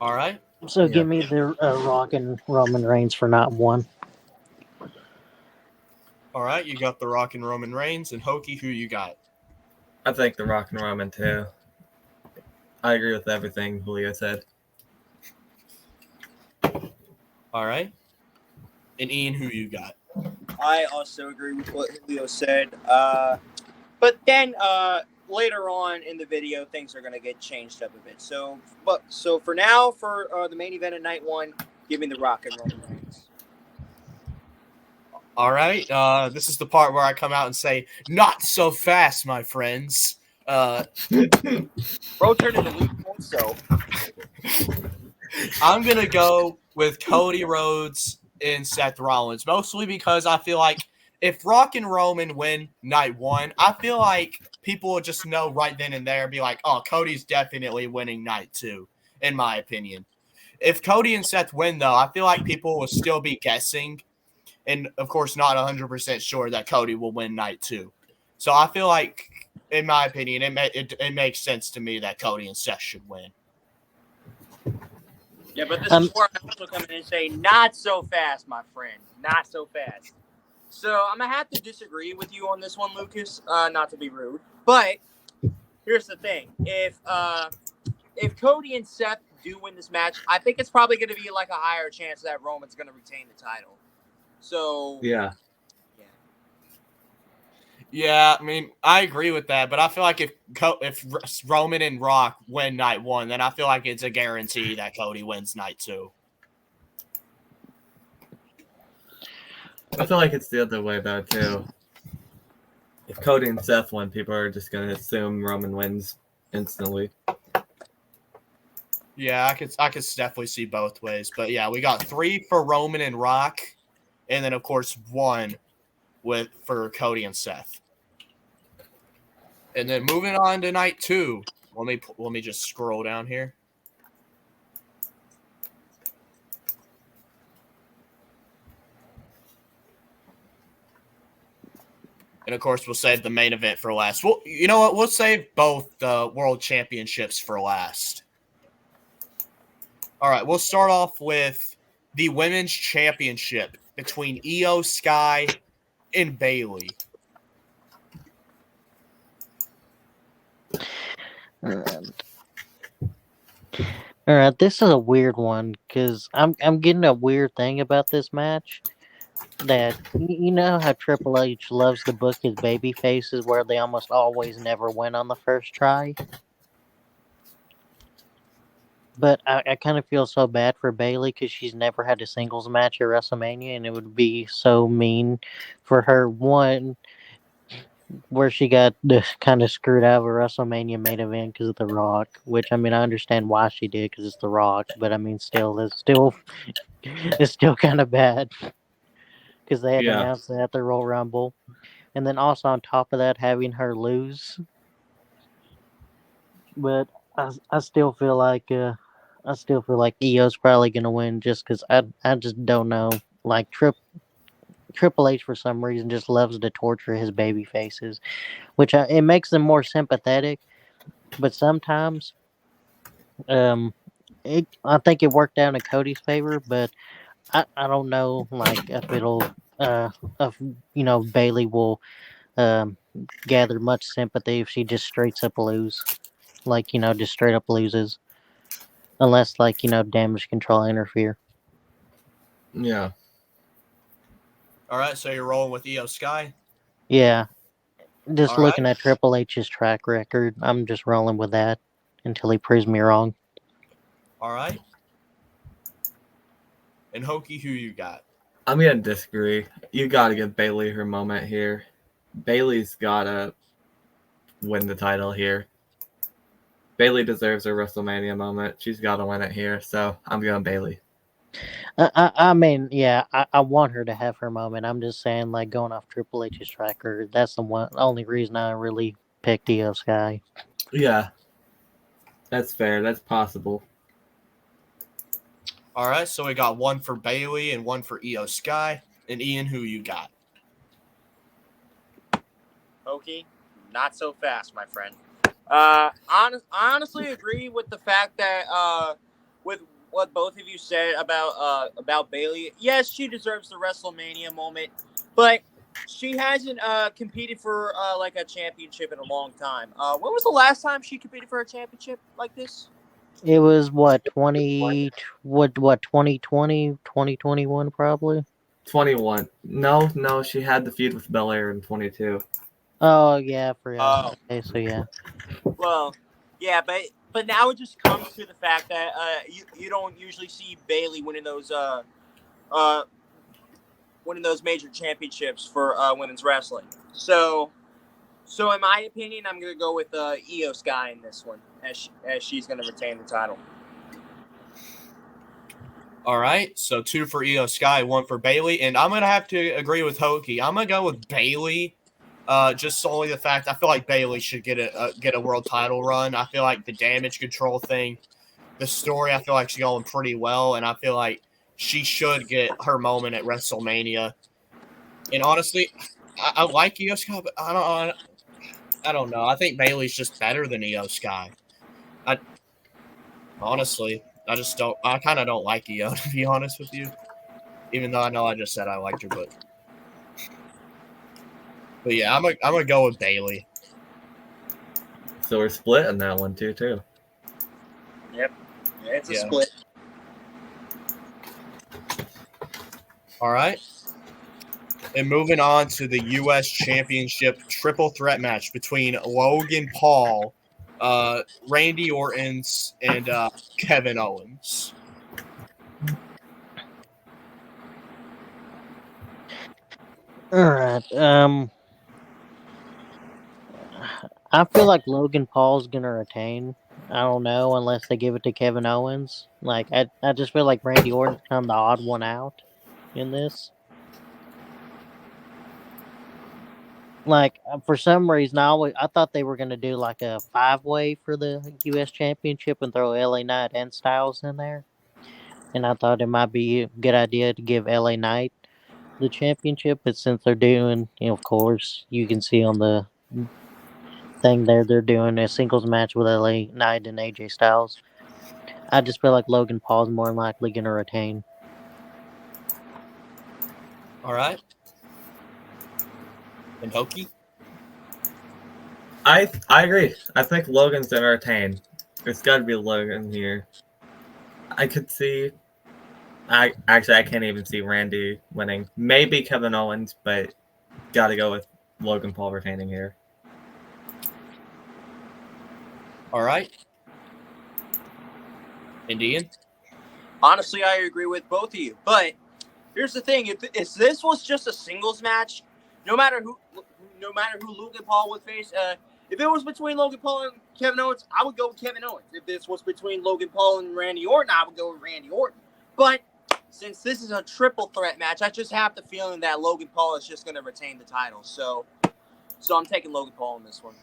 All right. So Yeah. give me the Rock and Roman Reigns for not one. All right. You got The Rock and Roman Reigns, and Hokey, who you got? I think The Rock and Roman too. I agree with everything Julio said. All right. And Ian, who you got? I also agree with what Julio said. But then later on in the video, things are going to get changed up a bit. So for now, for the main event of night one, give me The Rock and Roman Reigns. All right. This is the part where I come out and say, "Not so fast, my friends." Bro turned into Luke so. I'm gonna go with Cody Rhodes and Seth Rollins, mostly because I feel like if Rock and Roman win night one, I feel like people will just know right then and there and be like, "Oh, Cody's definitely winning night two," in my opinion. If Cody and Seth win, though, I feel like people will still be guessing, and of course, not 100% sure that Cody will win night two. So I feel like, in my opinion, it makes sense to me that Cody and Seth should win. Yeah, but this is where I also come in and say, not so fast, my friend. Not so fast. So I'm going to have to disagree with you on this one, Lucas, not to be rude. But here's the thing. If Cody and Seth do win this match, I think it's probably going to be like a higher chance that Roman's going to retain the title. So Yeah. Yeah, I mean, I agree with that, but I feel like if Roman and Rock win night one, then I feel like it's a guarantee that Cody wins night two. I feel like it's the other way though too. If Cody and Seth win, people are just gonna assume Roman wins instantly. Yeah, I could definitely see both ways, but yeah, we got 3 for Roman and Rock, and then of course 1 for Cody and Seth. And then moving on to night 2. Let me just scroll down here. And of course, we'll save the main event for last. Well, you know what? We'll save both the world championships for last. All right, we'll start off with the women's championship between Io Sky and Bayley. All right, this is a weird one because I'm getting a weird thing about this match. That you know how Triple H loves to book his baby faces where they almost always never win on the first try. But I kind of feel so bad for Bayley because she's never had a singles match at WrestleMania, and it would be so mean for her. One, where she got kind of screwed out of a WrestleMania main event because of The Rock, which I mean I understand why she did because it's The Rock, but I mean it's still kind of bad because they had to announce that at the Royal Rumble, and then also on top of that having her lose. But I still feel like Io's probably gonna win just because I just don't know like Triple H for some reason just loves to torture his baby faces, which it makes them more sympathetic. But sometimes, I think it worked out in Cody's favor. But I don't know like if Bailey will um gather much sympathy if she just straight up lose, like just straight up loses, unless like damage control interfere. Yeah. All right, so you're rolling with Io Sky. Yeah. Just All looking right. at Triple H's track record, I'm just rolling with that until he proves me wrong. All right. And Hokey, who you got? I'm gonna disagree. You gotta give Bayley her moment here. Bayley's gotta win the title here. Bayley deserves her WrestleMania moment. She's gotta win it here, so I'm going Bayley. I mean, yeah, I want her to have her moment. I'm just saying, like, going off Triple H's track record, that's the only reason I really picked Io Sky. Yeah, that's fair. That's possible. All right, so we got one for Bailey and one for Io Sky. And Ian, who you got? Okay, not so fast, my friend. Honestly agree with the fact that with what both of you said about Bailey. Yes, she deserves the WrestleMania moment, but she hasn't competed for like a championship in a long time. When was the last time she competed for a championship like this? It was what 2020, 2021 probably. 21. No, she had the feud with Belair in 22. Oh yeah, I forgot. Oh, Okay, so yeah. well, yeah, but now it just comes to the fact that you don't usually see Bailey uh winning those major championships for women's wrestling. So in my opinion, I'm gonna go with Io Sky in this one, as she's gonna retain the title. All right, so two for Io Sky, one for Bailey, and I'm gonna have to agree with Hokie. I'm gonna go with Bailey, just solely the fact I feel like Bailey should get a world title run. I feel like the damage control thing, the story, I feel like she's going pretty well, and I feel like she should get her moment at WrestleMania. And honestly, I like Io Sky, but I don't know. I think Bailey's just better than Io Sky. I honestly, I just don't. I kind of don't like Io, to be honest with you. Even though I know I just said I liked her, but yeah, I'm gonna go with Bailey. So we're split on that one too. Yep, yeah, it's a Yeah. split. All right. And moving on to the U.S. Championship triple threat match between Logan Paul, Randy Orton, and Kevin Owens. All right. I feel like Logan Paul's gonna retain. I don't know unless they give it to Kevin Owens. Like I just feel like Randy Orton's kind of the odd one out in this. Like for some reason, I thought they were gonna do like a 5-way for the U.S. Championship and throw LA Knight and Styles in there. And I thought it might be a good idea to give LA Knight the championship, but since they're doing, of course, you can see on the thing there, they're doing a singles match with LA Knight and AJ Styles. I just feel like Logan Paul's more than likely going to retain. All right. And Hokie? I agree. I think Logan's gonna retain. It's got to be Logan here. I could see. I can't even see Randy winning. Maybe Kevin Owens, but got to go with Logan Paul retaining here. All right. Indian? Honestly, I agree with both of you. But here's the thing: if this was just a singles match, no matter who Logan Paul would face, if it was between Logan Paul and Kevin Owens, I would go with Kevin Owens. If this was between Logan Paul and Randy Orton, I would go with Randy Orton. But since this is a triple threat match, I just have the feeling that Logan Paul is just going to retain the title. So I'm taking Logan Paul in this one.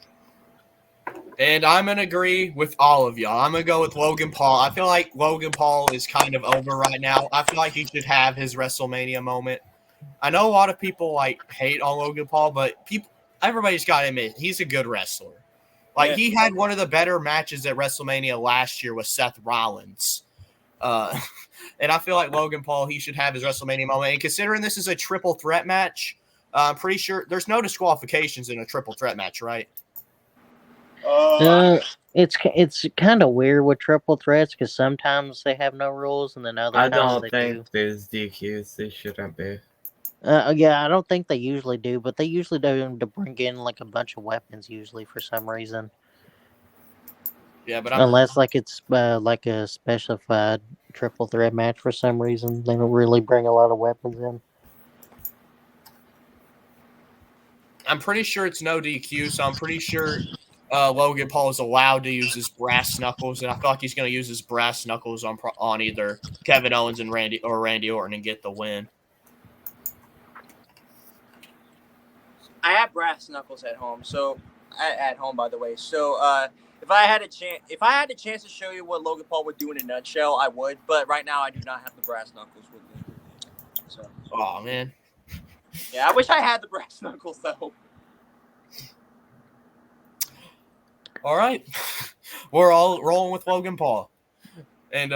And I'm going to agree with all of y'all. I'm going to go with Logan Paul. I feel like Logan Paul is kind of over right now. I feel like he should have his WrestleMania moment. I know a lot of people hate on Logan Paul, but everybody's got to admit he's a good wrestler. He had one of the better matches at WrestleMania last year with Seth Rollins. And I feel like Logan Paul, he should have his WrestleMania moment. And considering this is a triple threat match, I'm pretty sure there's no disqualifications in a triple threat match, right? It's kind of weird with triple threats because sometimes they have no rules and then other I times don't they think do. there's DQs. They shouldn't be. Yeah, I don't think they usually do, but they usually do them to bring in like a bunch of weapons usually for some reason. Yeah, but Unless like it's like a specified triple threat match for some reason, they don't really bring a lot of weapons in. I'm pretty sure it's no DQ, so I'm pretty sure Logan Paul is allowed to use his brass knuckles, and I feel like he's going to use his brass knuckles on either Kevin Owens and Randy Orton and get the win. I have brass knuckles at home, by the way. So if I had the chance to show you what Logan Paul would do in a nutshell, I would. But right now, I do not have the brass knuckles with me. So, Oh man. yeah, I wish I had the brass knuckles though. All right. We're all rolling with Logan Paul. And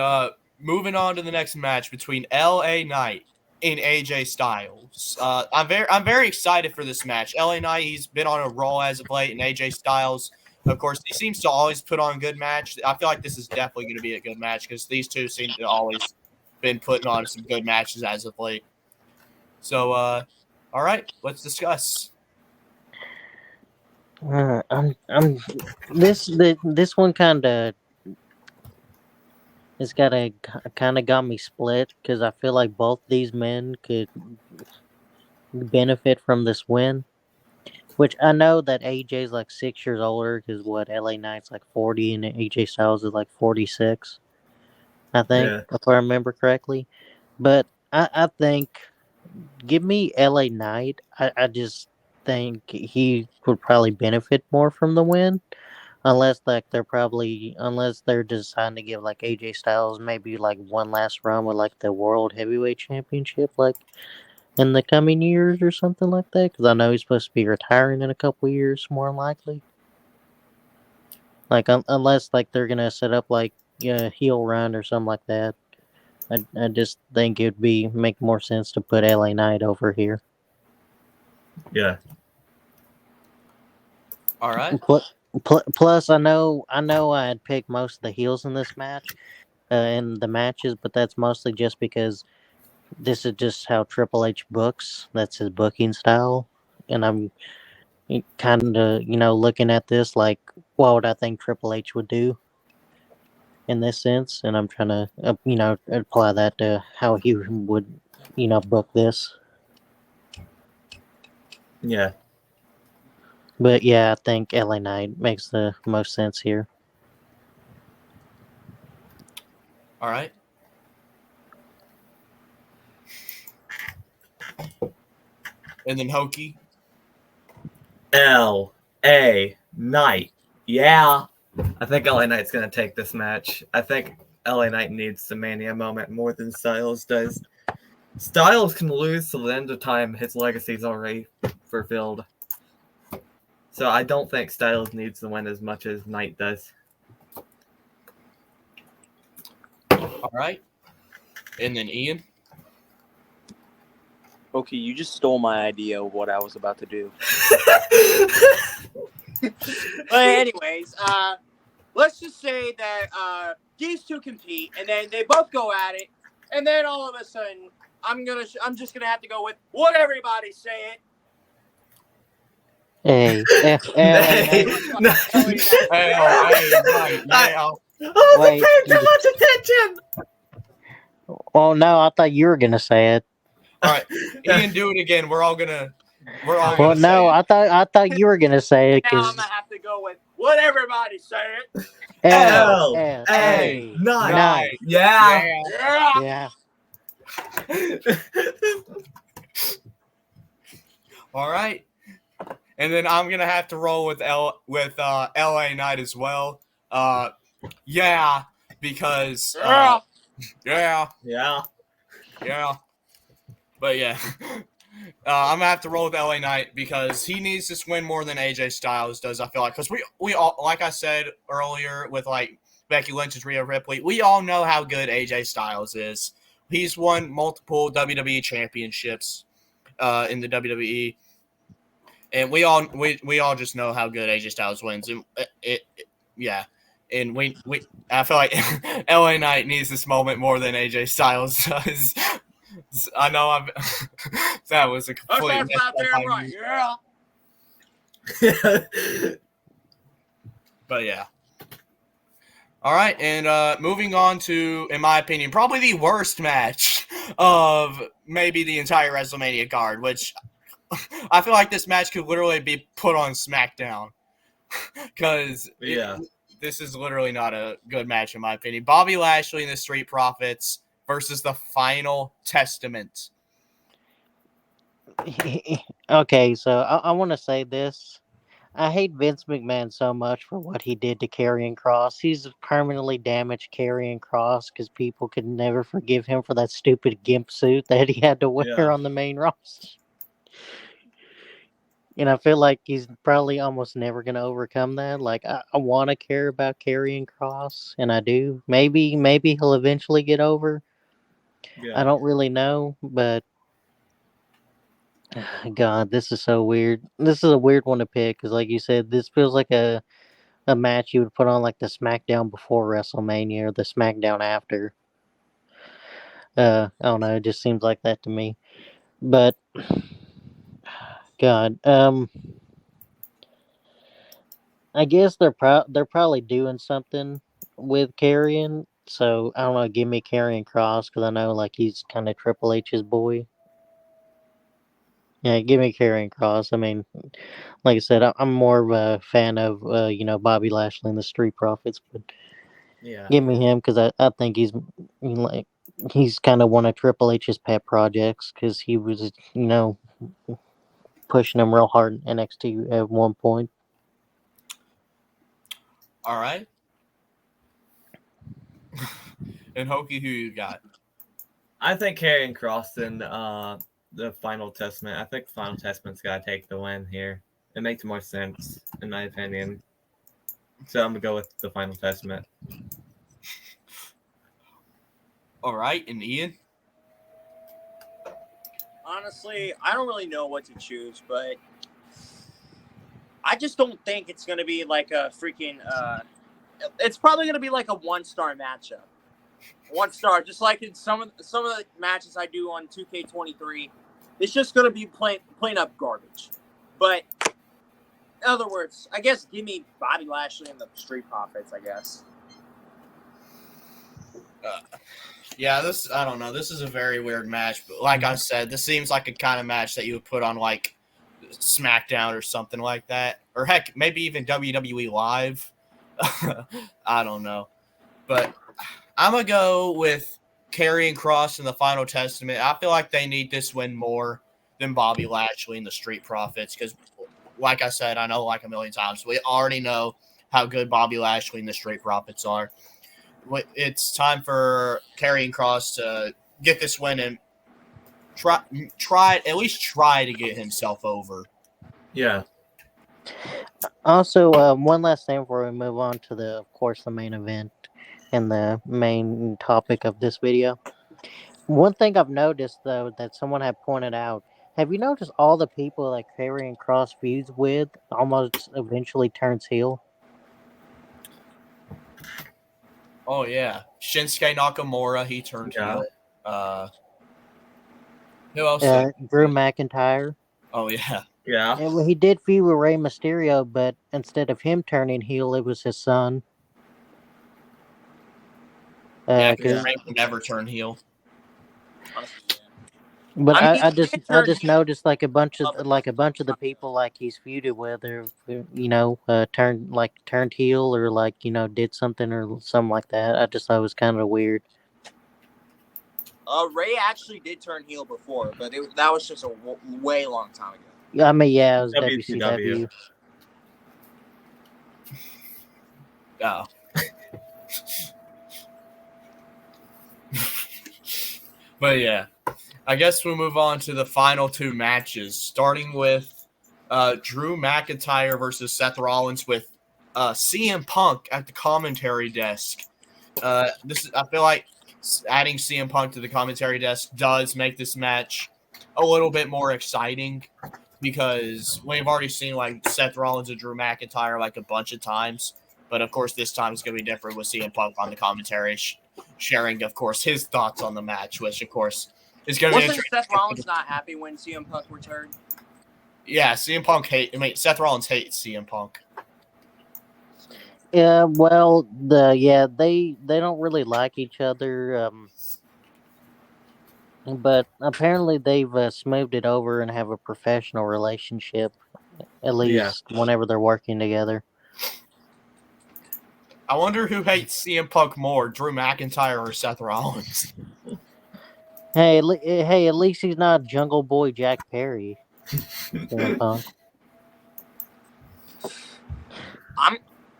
moving on to the next match between LA Knight and AJ Styles. I'm very excited for this match. LA Knight, he's been on a roll as of late, and AJ Styles, of course, he seems to always put on good match. I feel like this is definitely going to be a good match because these two seem to always been putting on some good matches as of late. So, all right, let's discuss. This one kind of it's got a kind of got me split because I feel like both these men could benefit from this win. Which I know that AJ's like 6 years older because what LA Knight's like 40 and AJ Styles is like 46. I think Yeah. if I remember correctly, but I think give me LA Knight. I just think he would probably benefit more from the win. Unless unless they're deciding to give like AJ Styles maybe like one last run with like the World Heavyweight Championship like in the coming years or something like that. Because I know he's supposed to be retiring in a couple years, more than likely. Like unless like they're gonna set up like heel run or something like that. I just think it'd make more sense to put LA Knight over here. Yeah. All right. Plus, I know I had picked most of the heels in this match, in the matches, but that's mostly just because this is just how Triple H books. That's his booking style, and I'm kind of looking at this like, what would I think Triple H would do in this sense, and I'm trying to apply that to how he would book this. Yeah. But yeah, I think LA Knight makes the most sense here. All right. And then Hokey. LA Knight. Yeah. I think LA Knight's going to take this match. I think LA Knight needs the Mania moment more than Styles does. Styles can lose till the end of time. His legacy's already fulfilled. So I don't think Styles needs the win as much as Knight does. All right. And then Ian. Okay, you just stole my idea of what I was about to do. But anyways, let's just say that these two compete, and then they both go at it, and then all of a sudden, I'm just gonna have to go with what everybody say it. Hey, I wasn't paying too much attention. Oh no, I thought you were gonna say it. All right, Ian, do it again. We're all gonna. Well, no, I thought you were gonna say it Now because I'm gonna have to go with what everybody say it. LA Knight. Yeah. Yeah. All right. And then I'm gonna have to roll with LA Knight as well. Yeah, because yeah. But yeah, I'm gonna have to roll with LA Knight because he needs this win more than AJ Styles does. I feel like because we all, like I said earlier with like Becky Lynch's Rhea Ripley, we all know how good AJ Styles is. He's won multiple WWE championships in the WWE. And we all just know how good AJ Styles wins, and yeah. And I feel like LA Knight needs this moment more than AJ Styles does. I know that was a complete. Okay, out there, right? Yeah. But yeah. All right, and moving on to, in my opinion, probably the worst match of maybe the entire WrestleMania card, which I feel like this match could literally be put on SmackDown because this is literally not a good match in my opinion. Bobby Lashley and the Street Profits versus the Final Testament. Okay, so I want to say this. I hate Vince McMahon so much for what he did to Karrion Cross. He's permanently damaged Karrion Cross because people could never forgive him for that stupid gimp suit that he had to wear Yeah. on the main roster. And I feel like he's probably almost never going to overcome that. Like, I want to care about Karrion Cross, and I do. Maybe he'll eventually get over. I Yeah. don't really know, but God, this is so weird. This is a weird one to pick because, like you said, this feels like a match you would put on like the SmackDown before WrestleMania or the SmackDown after. I don't know. It just seems like that to me. But God, I guess they're probably doing something with Karrion. So I don't know. Give me Karrion Cross because I know like he's kind of Triple H's boy. Yeah, give me Karrion Cross. I mean, like I said, I'm more of a fan of Bobby Lashley and the Street Profits, but Yeah. give me him because I think like he's kind of one of Triple H's pet projects because he was pushing him real hard in NXT at one point. All right. And Hokey, who you got? I think Karrion Cross in the Final Testament. I think Final Testament's got to take the win here. It makes more sense, in my opinion. So I'm going to go with the Final Testament. All right. And Ian? Honestly, I don't really know what to choose, but I just don't think it's going to be like a freaking. It's probably going to be like a 1-star matchup. 1 star, just like in some of the matches I do on 2K23. It's just going to be plain up garbage. But in other words, I guess give me Bobby Lashley and the Street Profits. I guess. Yeah, I don't know. This is a very weird match. But like I said, this seems like a kind of match that you would put on like SmackDown or something like that. Or heck, maybe even WWE Live. I don't know. But I'm going to go with Karrion Cross in the Final Testament. I feel like they need this win more than Bobby Lashley and the Street Profits because, like I said, I know like a million times, we already know how good Bobby Lashley and the Street Profits are. It's time for Karrion Cross to get this win and at least try to get himself over. Yeah. Also, one last thing before we move on to of course, the main event and the main topic of this video. One thing I've noticed though that someone had pointed out. Have you noticed all the people that Karrion Cross feuds with almost eventually turns heel? Oh yeah, Shinsuke Nakamura, he turned heel. Who else? Drew McIntyre. Oh yeah. Yeah. And he did feud with Rey Mysterio, but instead of him turning heel, it was his son. Yeah, because Rey would never turn heel. But I mean, I he just did turn noticed like a bunch of the people like he's feuded with or turned heel or did something or something like that. I just thought it was kind of weird. Ray actually did turn heel before, but that was just a way long time ago. I mean, yeah, it was WCW. WCW. Oh. But yeah, I guess we'll move on to the final two matches, starting with Drew McIntyre versus Seth Rollins with CM Punk at the commentary desk. I feel like adding CM Punk to the commentary desk does make this match a little bit more exciting because we've already seen like Seth Rollins and Drew McIntyre like a bunch of times. But of course, this time it's going to be different with CM Punk on the commentary, sharing, of course, his thoughts on the match, which, of course, is going to be Wasn't Seth Rollins not happy when CM Punk returned? Yeah, Seth Rollins hates CM Punk. Yeah, well, they don't really like each other. But apparently they've smoothed it over and have a professional relationship, at least whenever they're working together. I wonder who hates CM Punk more, Drew McIntyre or Seth Rollins. Hey, at least he's not Jungle Boy Jack Perry. CM Punk.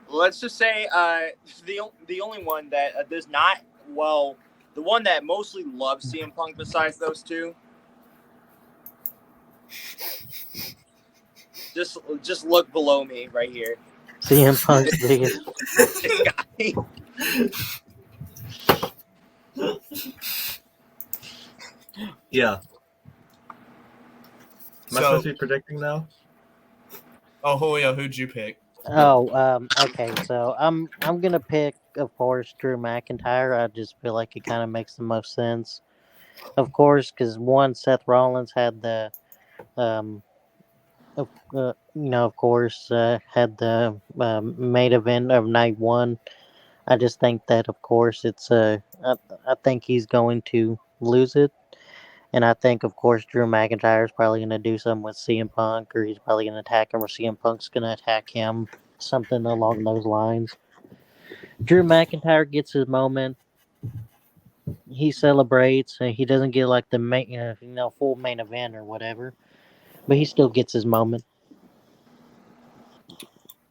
Let's just say the only one that does not, well, the one that mostly loves CM Punk besides those two. Just look below me right here. CM Punk's biggest. This guy. Yeah. Am I So, supposed to be predicting now? oh Julio, who'd you pick? Okay. So I'm gonna pick, of course, Drew McIntyre. I just feel like it kind of makes the most sense, of course, because one, Seth Rollins had the um, of course, had the main event of night one. I just think that, of course, I think he's going to lose it. And I think, of course, Drew McIntyre is probably going to do something with CM Punk, or he's probably going to attack him, or CM Punk's going to attack him, something along those lines. Drew McIntyre gets his moment. He celebrates. He doesn't get like the main, full main event or whatever, but he still gets his moment.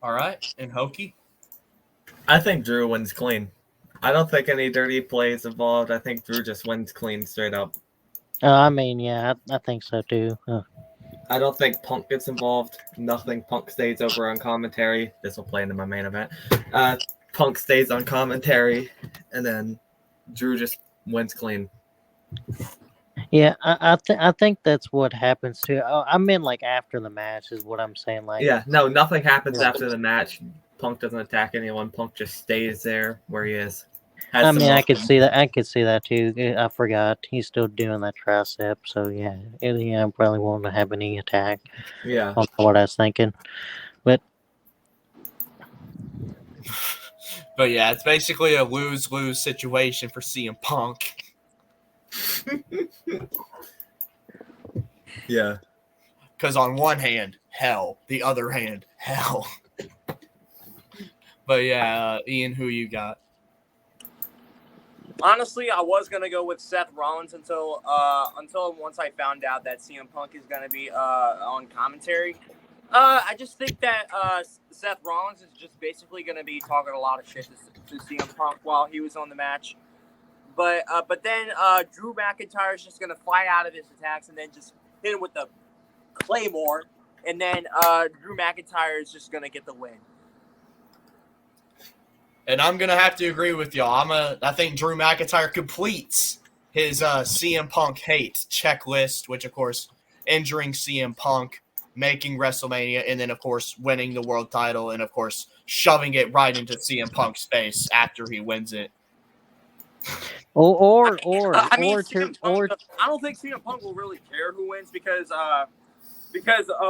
All right, and Hokie. I think Drew wins clean. I don't think any dirty plays involved. I think Drew just wins clean straight up. I mean, yeah, I think so too. I don't think Punk gets involved. Nothing. Punk stays over on commentary. This will play into my main event. Punk stays on commentary, and then Drew just wins clean. Yeah, I think that's what happens too. I mean, like after the match is what I'm saying. Like, Yeah, no, nothing happens after the match. Punk doesn't attack anyone. Punk just stays there where he is. I mean, I could see that. I could see that too. I forgot he's still doing that tricep. So yeah, probably won't have any attack. Yeah, I don't know what I was thinking, but yeah, it's basically a lose-lose situation for CM Punk. yeah. Because on one hand, hell. The other hand, hell. But yeah, Ian, who you got? Honestly, I was gonna go with Seth Rollins until once I found out that CM Punk is gonna be on commentary. I just think that Seth Rollins is just basically gonna be talking a lot of shit to CM Punk while he was on the match. But then Drew McIntyre is just gonna fight out of his attacks and then just hit him with the Claymore, and then Drew McIntyre is just gonna get the win. And I'm gonna have to agree with y'all. I think Drew McIntyre completes his CM Punk hate checklist, which of course injuring CM Punk, making WrestleMania, and then of course winning the world title, and of course shoving it right into CM Punk's face after he wins it. I don't think CM Punk will really care who wins because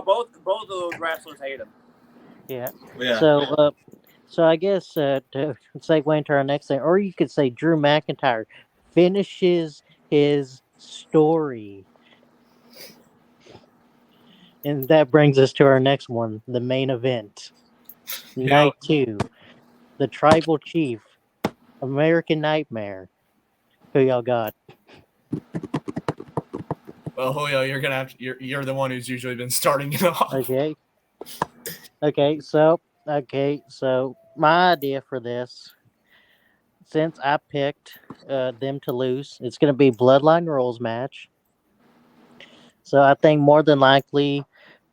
both of those wrestlers hate him. Yeah. Yeah. So I guess to segue into our next thing, or you could say Drew McIntyre finishes his story. And that brings us to our next one, the main event. Night 2. The Tribal Chief, American Nightmare. Who y'all got? Well, Julio, you're gonna have to, you're the one who's usually been starting it off. Okay, so my idea for this, since I picked them to lose, it's going to be Bloodline Rules match. So I think more than likely,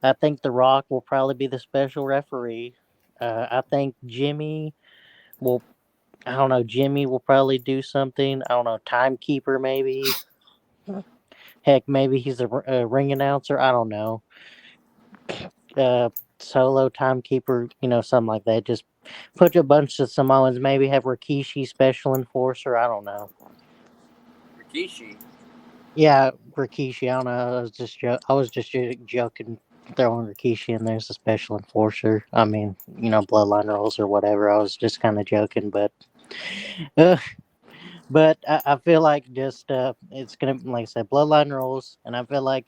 I think The Rock will probably be the special referee. I think Jimmy will probably do something. I don't know, timekeeper maybe. Heck, maybe he's a ring announcer. I don't know. Solo timekeeper, something like that. Just put a bunch of Samoans. Maybe have Rikishi special enforcer. I don't know. Rikishi. Yeah, Rikishi. I don't know. I was just joking, throwing Rikishi in there as a special enforcer. I mean, Bloodline Rules or whatever. I was just kind of joking, but I feel like just it's gonna, like I said, Bloodline Rules, and I feel like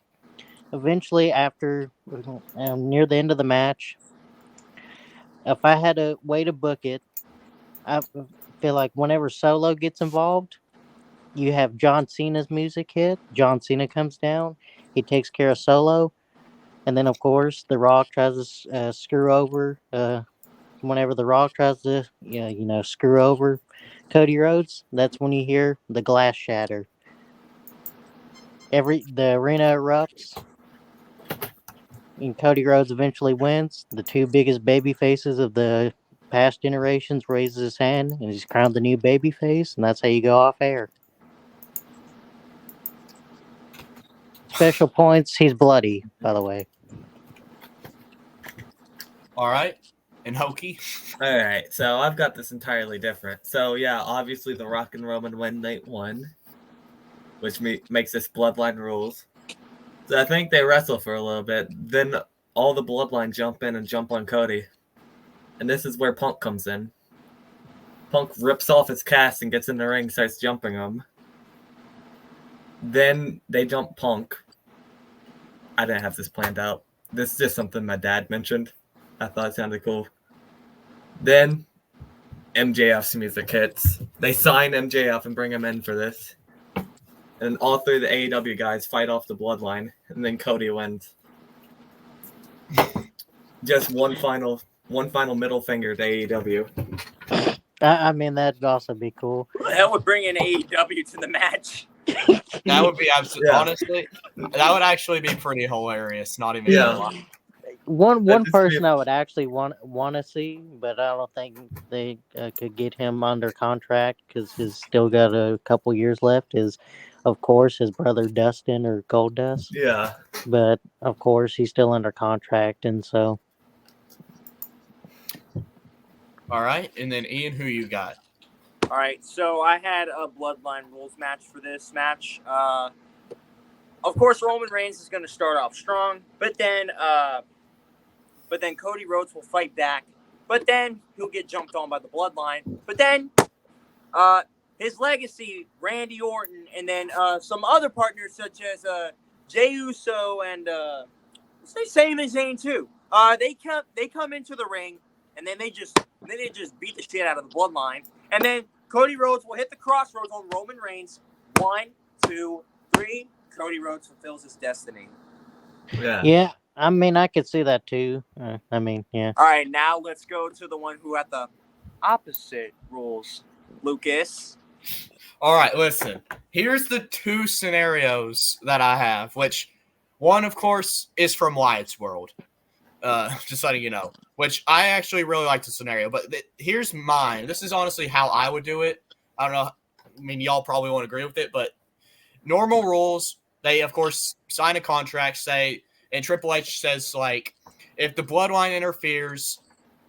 eventually after near the end of the match, if I had a way to book it, I feel like whenever Solo gets involved, you have John Cena's music hit. John Cena comes down, he takes care of Solo, and then of course The Rock tries to screw over whenever The Rock tries to, screw over Cody Rhodes, that's when you hear the glass shatter. The arena erupts, and Cody Rhodes eventually wins. The two biggest baby faces of the past generations raises his hand, and he's crowned the new baby face, and that's how you go off air. Special points. He's bloody, by the way. All right. And Hokey. All right, so I've got this entirely different. So yeah, obviously the Rock and Roman win night one, which makes this Bloodline rules. So I think they wrestle for a little bit. Then all the Bloodline jump in and jump on Cody, and this is where Punk comes in. Punk rips off his cast and gets in the ring, starts jumping him. Then they jump Punk. I didn't have this planned out. This is just something my dad mentioned. I thought it sounded cool. Then MJF's music hits. They sign MJF and bring him in for this. And all three of the AEW guys fight off the Bloodline, and then Cody wins. Just one final middle finger to AEW. I mean, that'd also be cool. That would bring in AEW to the match. That would be absolutely, honestly, that would actually be pretty hilarious. Not even gonna lie. One person I would actually want to see, but I don't think they could get him under contract because he's still got a couple years left. Is, of course, his brother Dustin or Goldust. Yeah. But of course, he's still under contract, and so. All right, and then Ian, who you got? All right, so I had a Bloodline Rules match for this match. Of course, Roman Reigns is going to start off strong, but then Cody Rhodes will fight back. But then he'll get jumped on by the Bloodline. But then his legacy, Randy Orton, and then some other partners such as Jey Uso and Sami Zayn too. They come into the ring, and then they just beat the shit out of the Bloodline, and then Cody Rhodes will hit the crossroads on Roman Reigns. 1, 2, 3. Cody Rhodes fulfills his destiny. Yeah. Yeah, I mean, I could see that too. Yeah. All right, now let's go to the one who had the opposite rules. Lucas. All right, listen. Here's the two scenarios that I have, which one, of course, is from Wyatt's World. Just letting you know, which I actually really like the scenario, but here's mine. This is honestly how I would do it. I don't know. I mean, y'all probably won't agree with it, but normal rules, they, of course, sign a contract, say, and Triple H says, like, if the Bloodline interferes,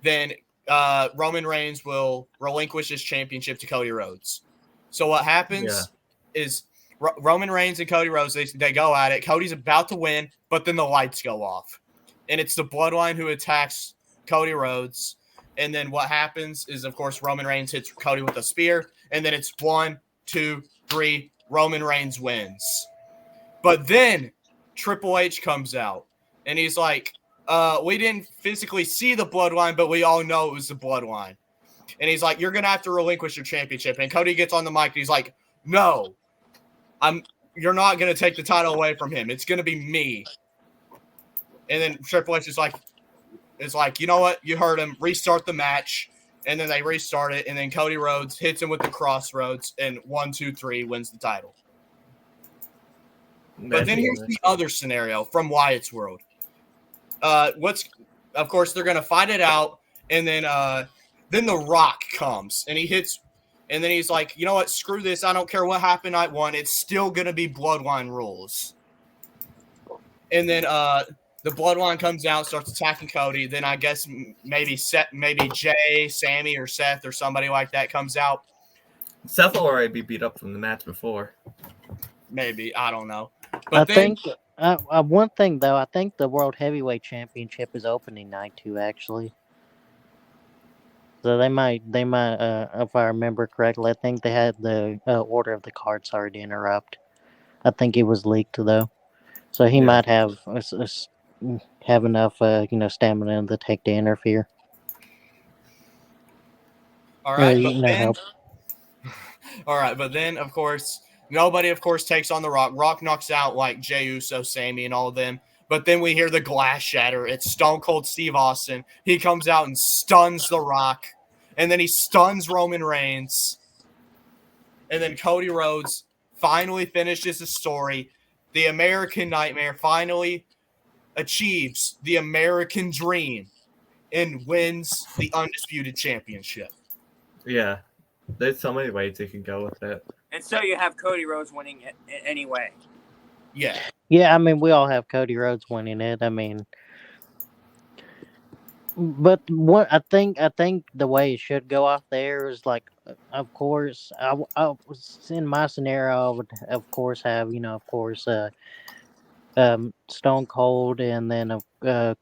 then Roman Reigns will relinquish his championship to Cody Rhodes. So what happens is Roman Reigns and Cody Rhodes, they go at it. Cody's about to win, but then the lights go off. And it's the Bloodline who attacks Cody Rhodes. And then what happens is, of course, Roman Reigns hits Cody with a spear. And then it's 1, 2, 3. Roman Reigns wins. But then Triple H comes out. And he's like, we didn't physically see the Bloodline, but we all know it was the Bloodline. And he's like, you're going to have to relinquish your championship. And Cody gets on the mic and he's like, no, you're not going to take the title away from him. It's going to be me. And then Triple H is like, you know what? You heard him. Restart the match. And then they restart it. And then Cody Rhodes hits him with the crossroads. And 1, 2, 3 wins the title. But then here's the other scenario from Wyatt's World. Of course, they're going to fight it out. And then The Rock comes. And he hits. And then he's like, you know what? Screw this. I don't care what happened night one. It's still going to be Bloodline rules. And then the Bloodline comes out, starts attacking Cody. Then I guess maybe Jay, Sammy, or Seth or somebody like that comes out. Seth will already be beat up from the match before. Maybe. I don't know. But I think one thing, though, I think the World Heavyweight Championship is opening night, too, actually. So they might, if I remember correctly, I think they had the order of the cards already interrupt. I think it was leaked, though. So he might have enough, stamina to take to interfere. All right, all right, but then, of course, nobody, of course, takes on The Rock. Rock knocks out, like, Jey Uso, Sammy, and all of them. But then we hear the glass shatter. It's Stone Cold Steve Austin. He comes out and stuns The Rock. And then he stuns Roman Reigns. And then Cody Rhodes finally finishes the story. The American Nightmare finally achieves the American dream and wins the Undisputed Championship. Yeah. There's so many ways you can go with it. And so you have Cody Rhodes winning it anyway. Yeah. Yeah, I mean, we all have Cody Rhodes winning it. I mean, but what I think the way it should go off there is like, of course, I was in my scenario. I would of course have Stone Cold, and then of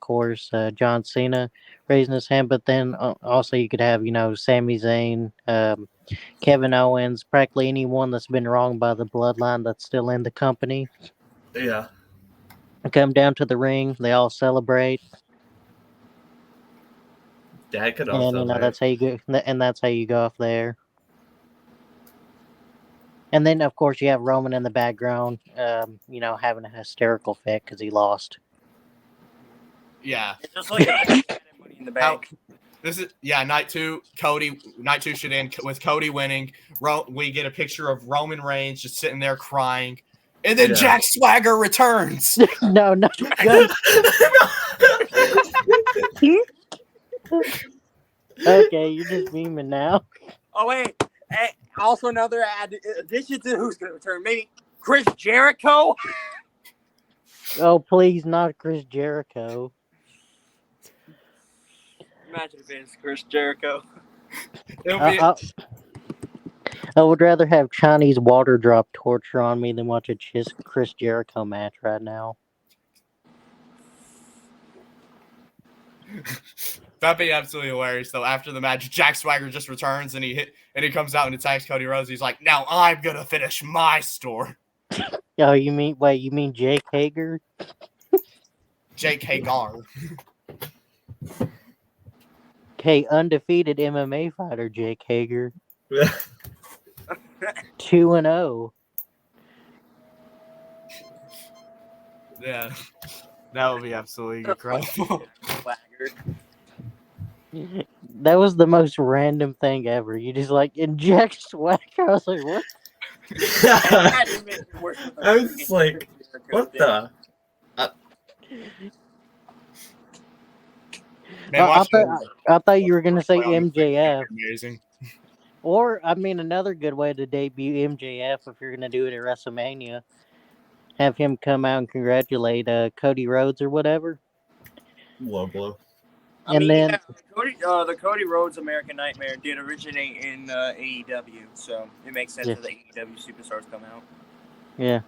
course John Cena raising his hand. But then also you could have Sami Zayn, Kevin Owens, practically anyone that's been wronged by the bloodline that's still in the company. Yeah. Come down to the ring, they all celebrate, That could and also work. that's how you go, and that's how you go off there. And then of course you have Roman in the background, having a hysterical fit because he lost. Yeah. It's just like Money in the Bank. This is night two. Night two should end with Cody winning. We get a picture of Roman Reigns just sitting there crying, and then Jack Swagger returns. No. Okay, you're just memeing now. Oh wait, also another addition to who's going to return. Maybe Chris Jericho. Oh please, not Chris Jericho. Imagine if it's Chris Jericho. I would rather have Chinese water drop torture on me than watch a Chris Jericho match right now. That'd be absolutely hilarious, though. After the match, Jack Swagger just returns and he comes out and attacks Cody Rhodes. He's like, "Now I'm gonna finish my story." Oh, you mean Jake Hager? Jake Hagar. Okay, undefeated MMA fighter Jake Hager. 2-0. Yeah, that would be absolutely incredible. That was the most random thing ever. You just inject Swagger. I was like, what? I was just like, what the? Man, I thought you were gonna say MJF. Amazing. Or another good way to debut MJF if you're gonna do it at WrestleMania, have him come out and congratulate Cody Rhodes or whatever. Low blow. The Cody Rhodes American Nightmare did originate in AEW, so it makes sense that the AEW superstars come out. Yeah.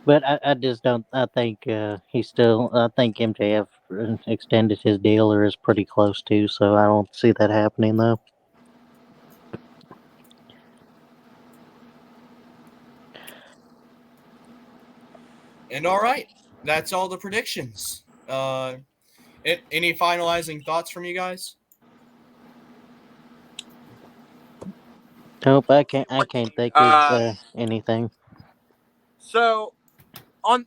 But I just don't. I think I think MJF extended his deal or is pretty close to. So I don't see that happening though. And all right, that's all the predictions. Any finalizing thoughts from you guys? Nope, I can't think of anything. So, on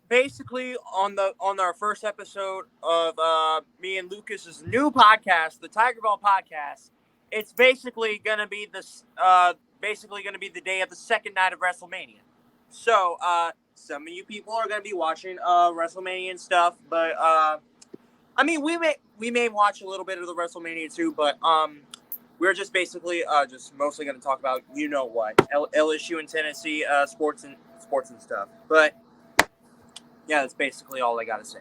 our first episode of me and Lucas's new podcast, the Tiger Ball Podcast, it's basically gonna be the day of the second night of WrestleMania. So, some of you people are gonna be watching WrestleMania and stuff, but we may watch a little bit of the WrestleMania too, but we're just basically just mostly gonna talk about what LSU and Tennessee sports and stuff. But yeah, that's basically all I gotta say.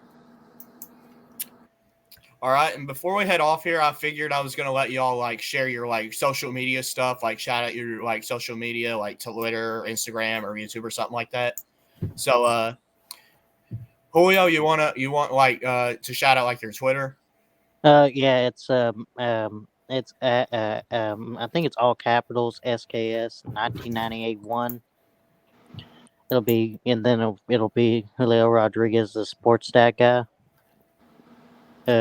All right, and before we head off here, I figured I was gonna let you all share your social media stuff, shout out your social media, Twitter, Instagram, or YouTube or something like that. So, Julio, you want to shout out your Twitter? Yeah, it's I think it's all capitals SKS 1998-1. It'll be Julio Rodriguez, the sports stat guy.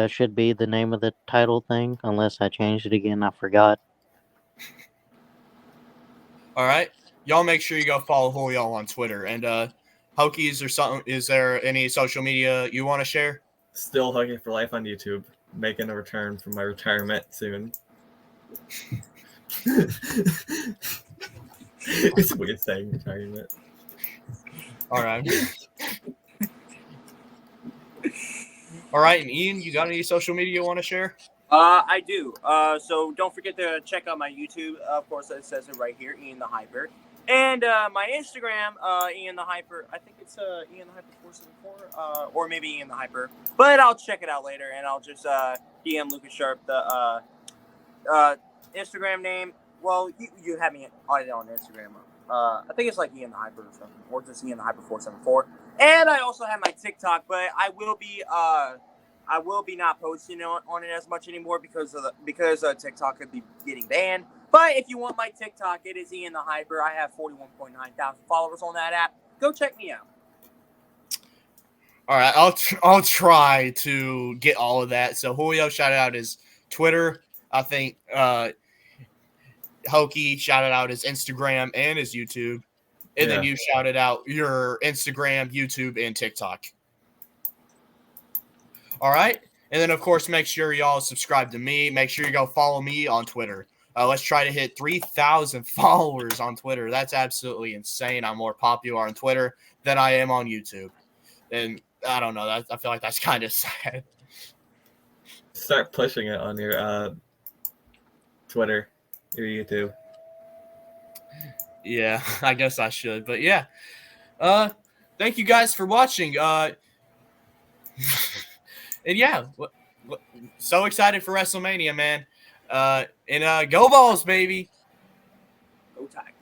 Should be the name of the title thing, unless I changed it again. I forgot. All right, y'all make sure you go follow Julio on Twitter. And Hokies or something? Is there any social media you want to share? Still Hooking for Life on YouTube. Making a return from my retirement soon. It's weird saying retirement. All right. All right, and Ian, you got any social media you want to share? I do. So don't forget to check out my YouTube. Of course, it says it right here, Ian the Hyper. And my Instagram, Ian the Hyper. I think it's Ian the Hyper 474, or maybe Ian the Hyper. But I'll check it out later, and I'll just DM Lucas Sharp the Instagram name. Well, you have me on Instagram. I think it's like Ian the Hyper or something, or just Ian the Hyper 474. And I also have my TikTok, but I will be not posting on it as much anymore because TikTok could be getting banned. But if you want my TikTok, it is Ian the Hyper. I have 41.9 thousand followers on that app. Go check me out. All right, I'll try to get all of that. So Julio shouted out his Twitter. I think Hokey shouted out his Instagram and his YouTube. And then you shouted out your Instagram, YouTube, and TikTok. All right. And then, of course, make sure y'all subscribe to me. Make sure you go follow me on Twitter. Let's try to hit 3,000 followers on Twitter. That's absolutely insane. I'm more popular on Twitter than I am on YouTube. And I don't know. I feel like that's kind of sad. Start pushing it on your Twitter, your YouTube. Yeah, I guess I should. But yeah. Thank you guys for watching. And yeah, so excited for WrestleMania, man. And go Balls, baby. Go Tigers.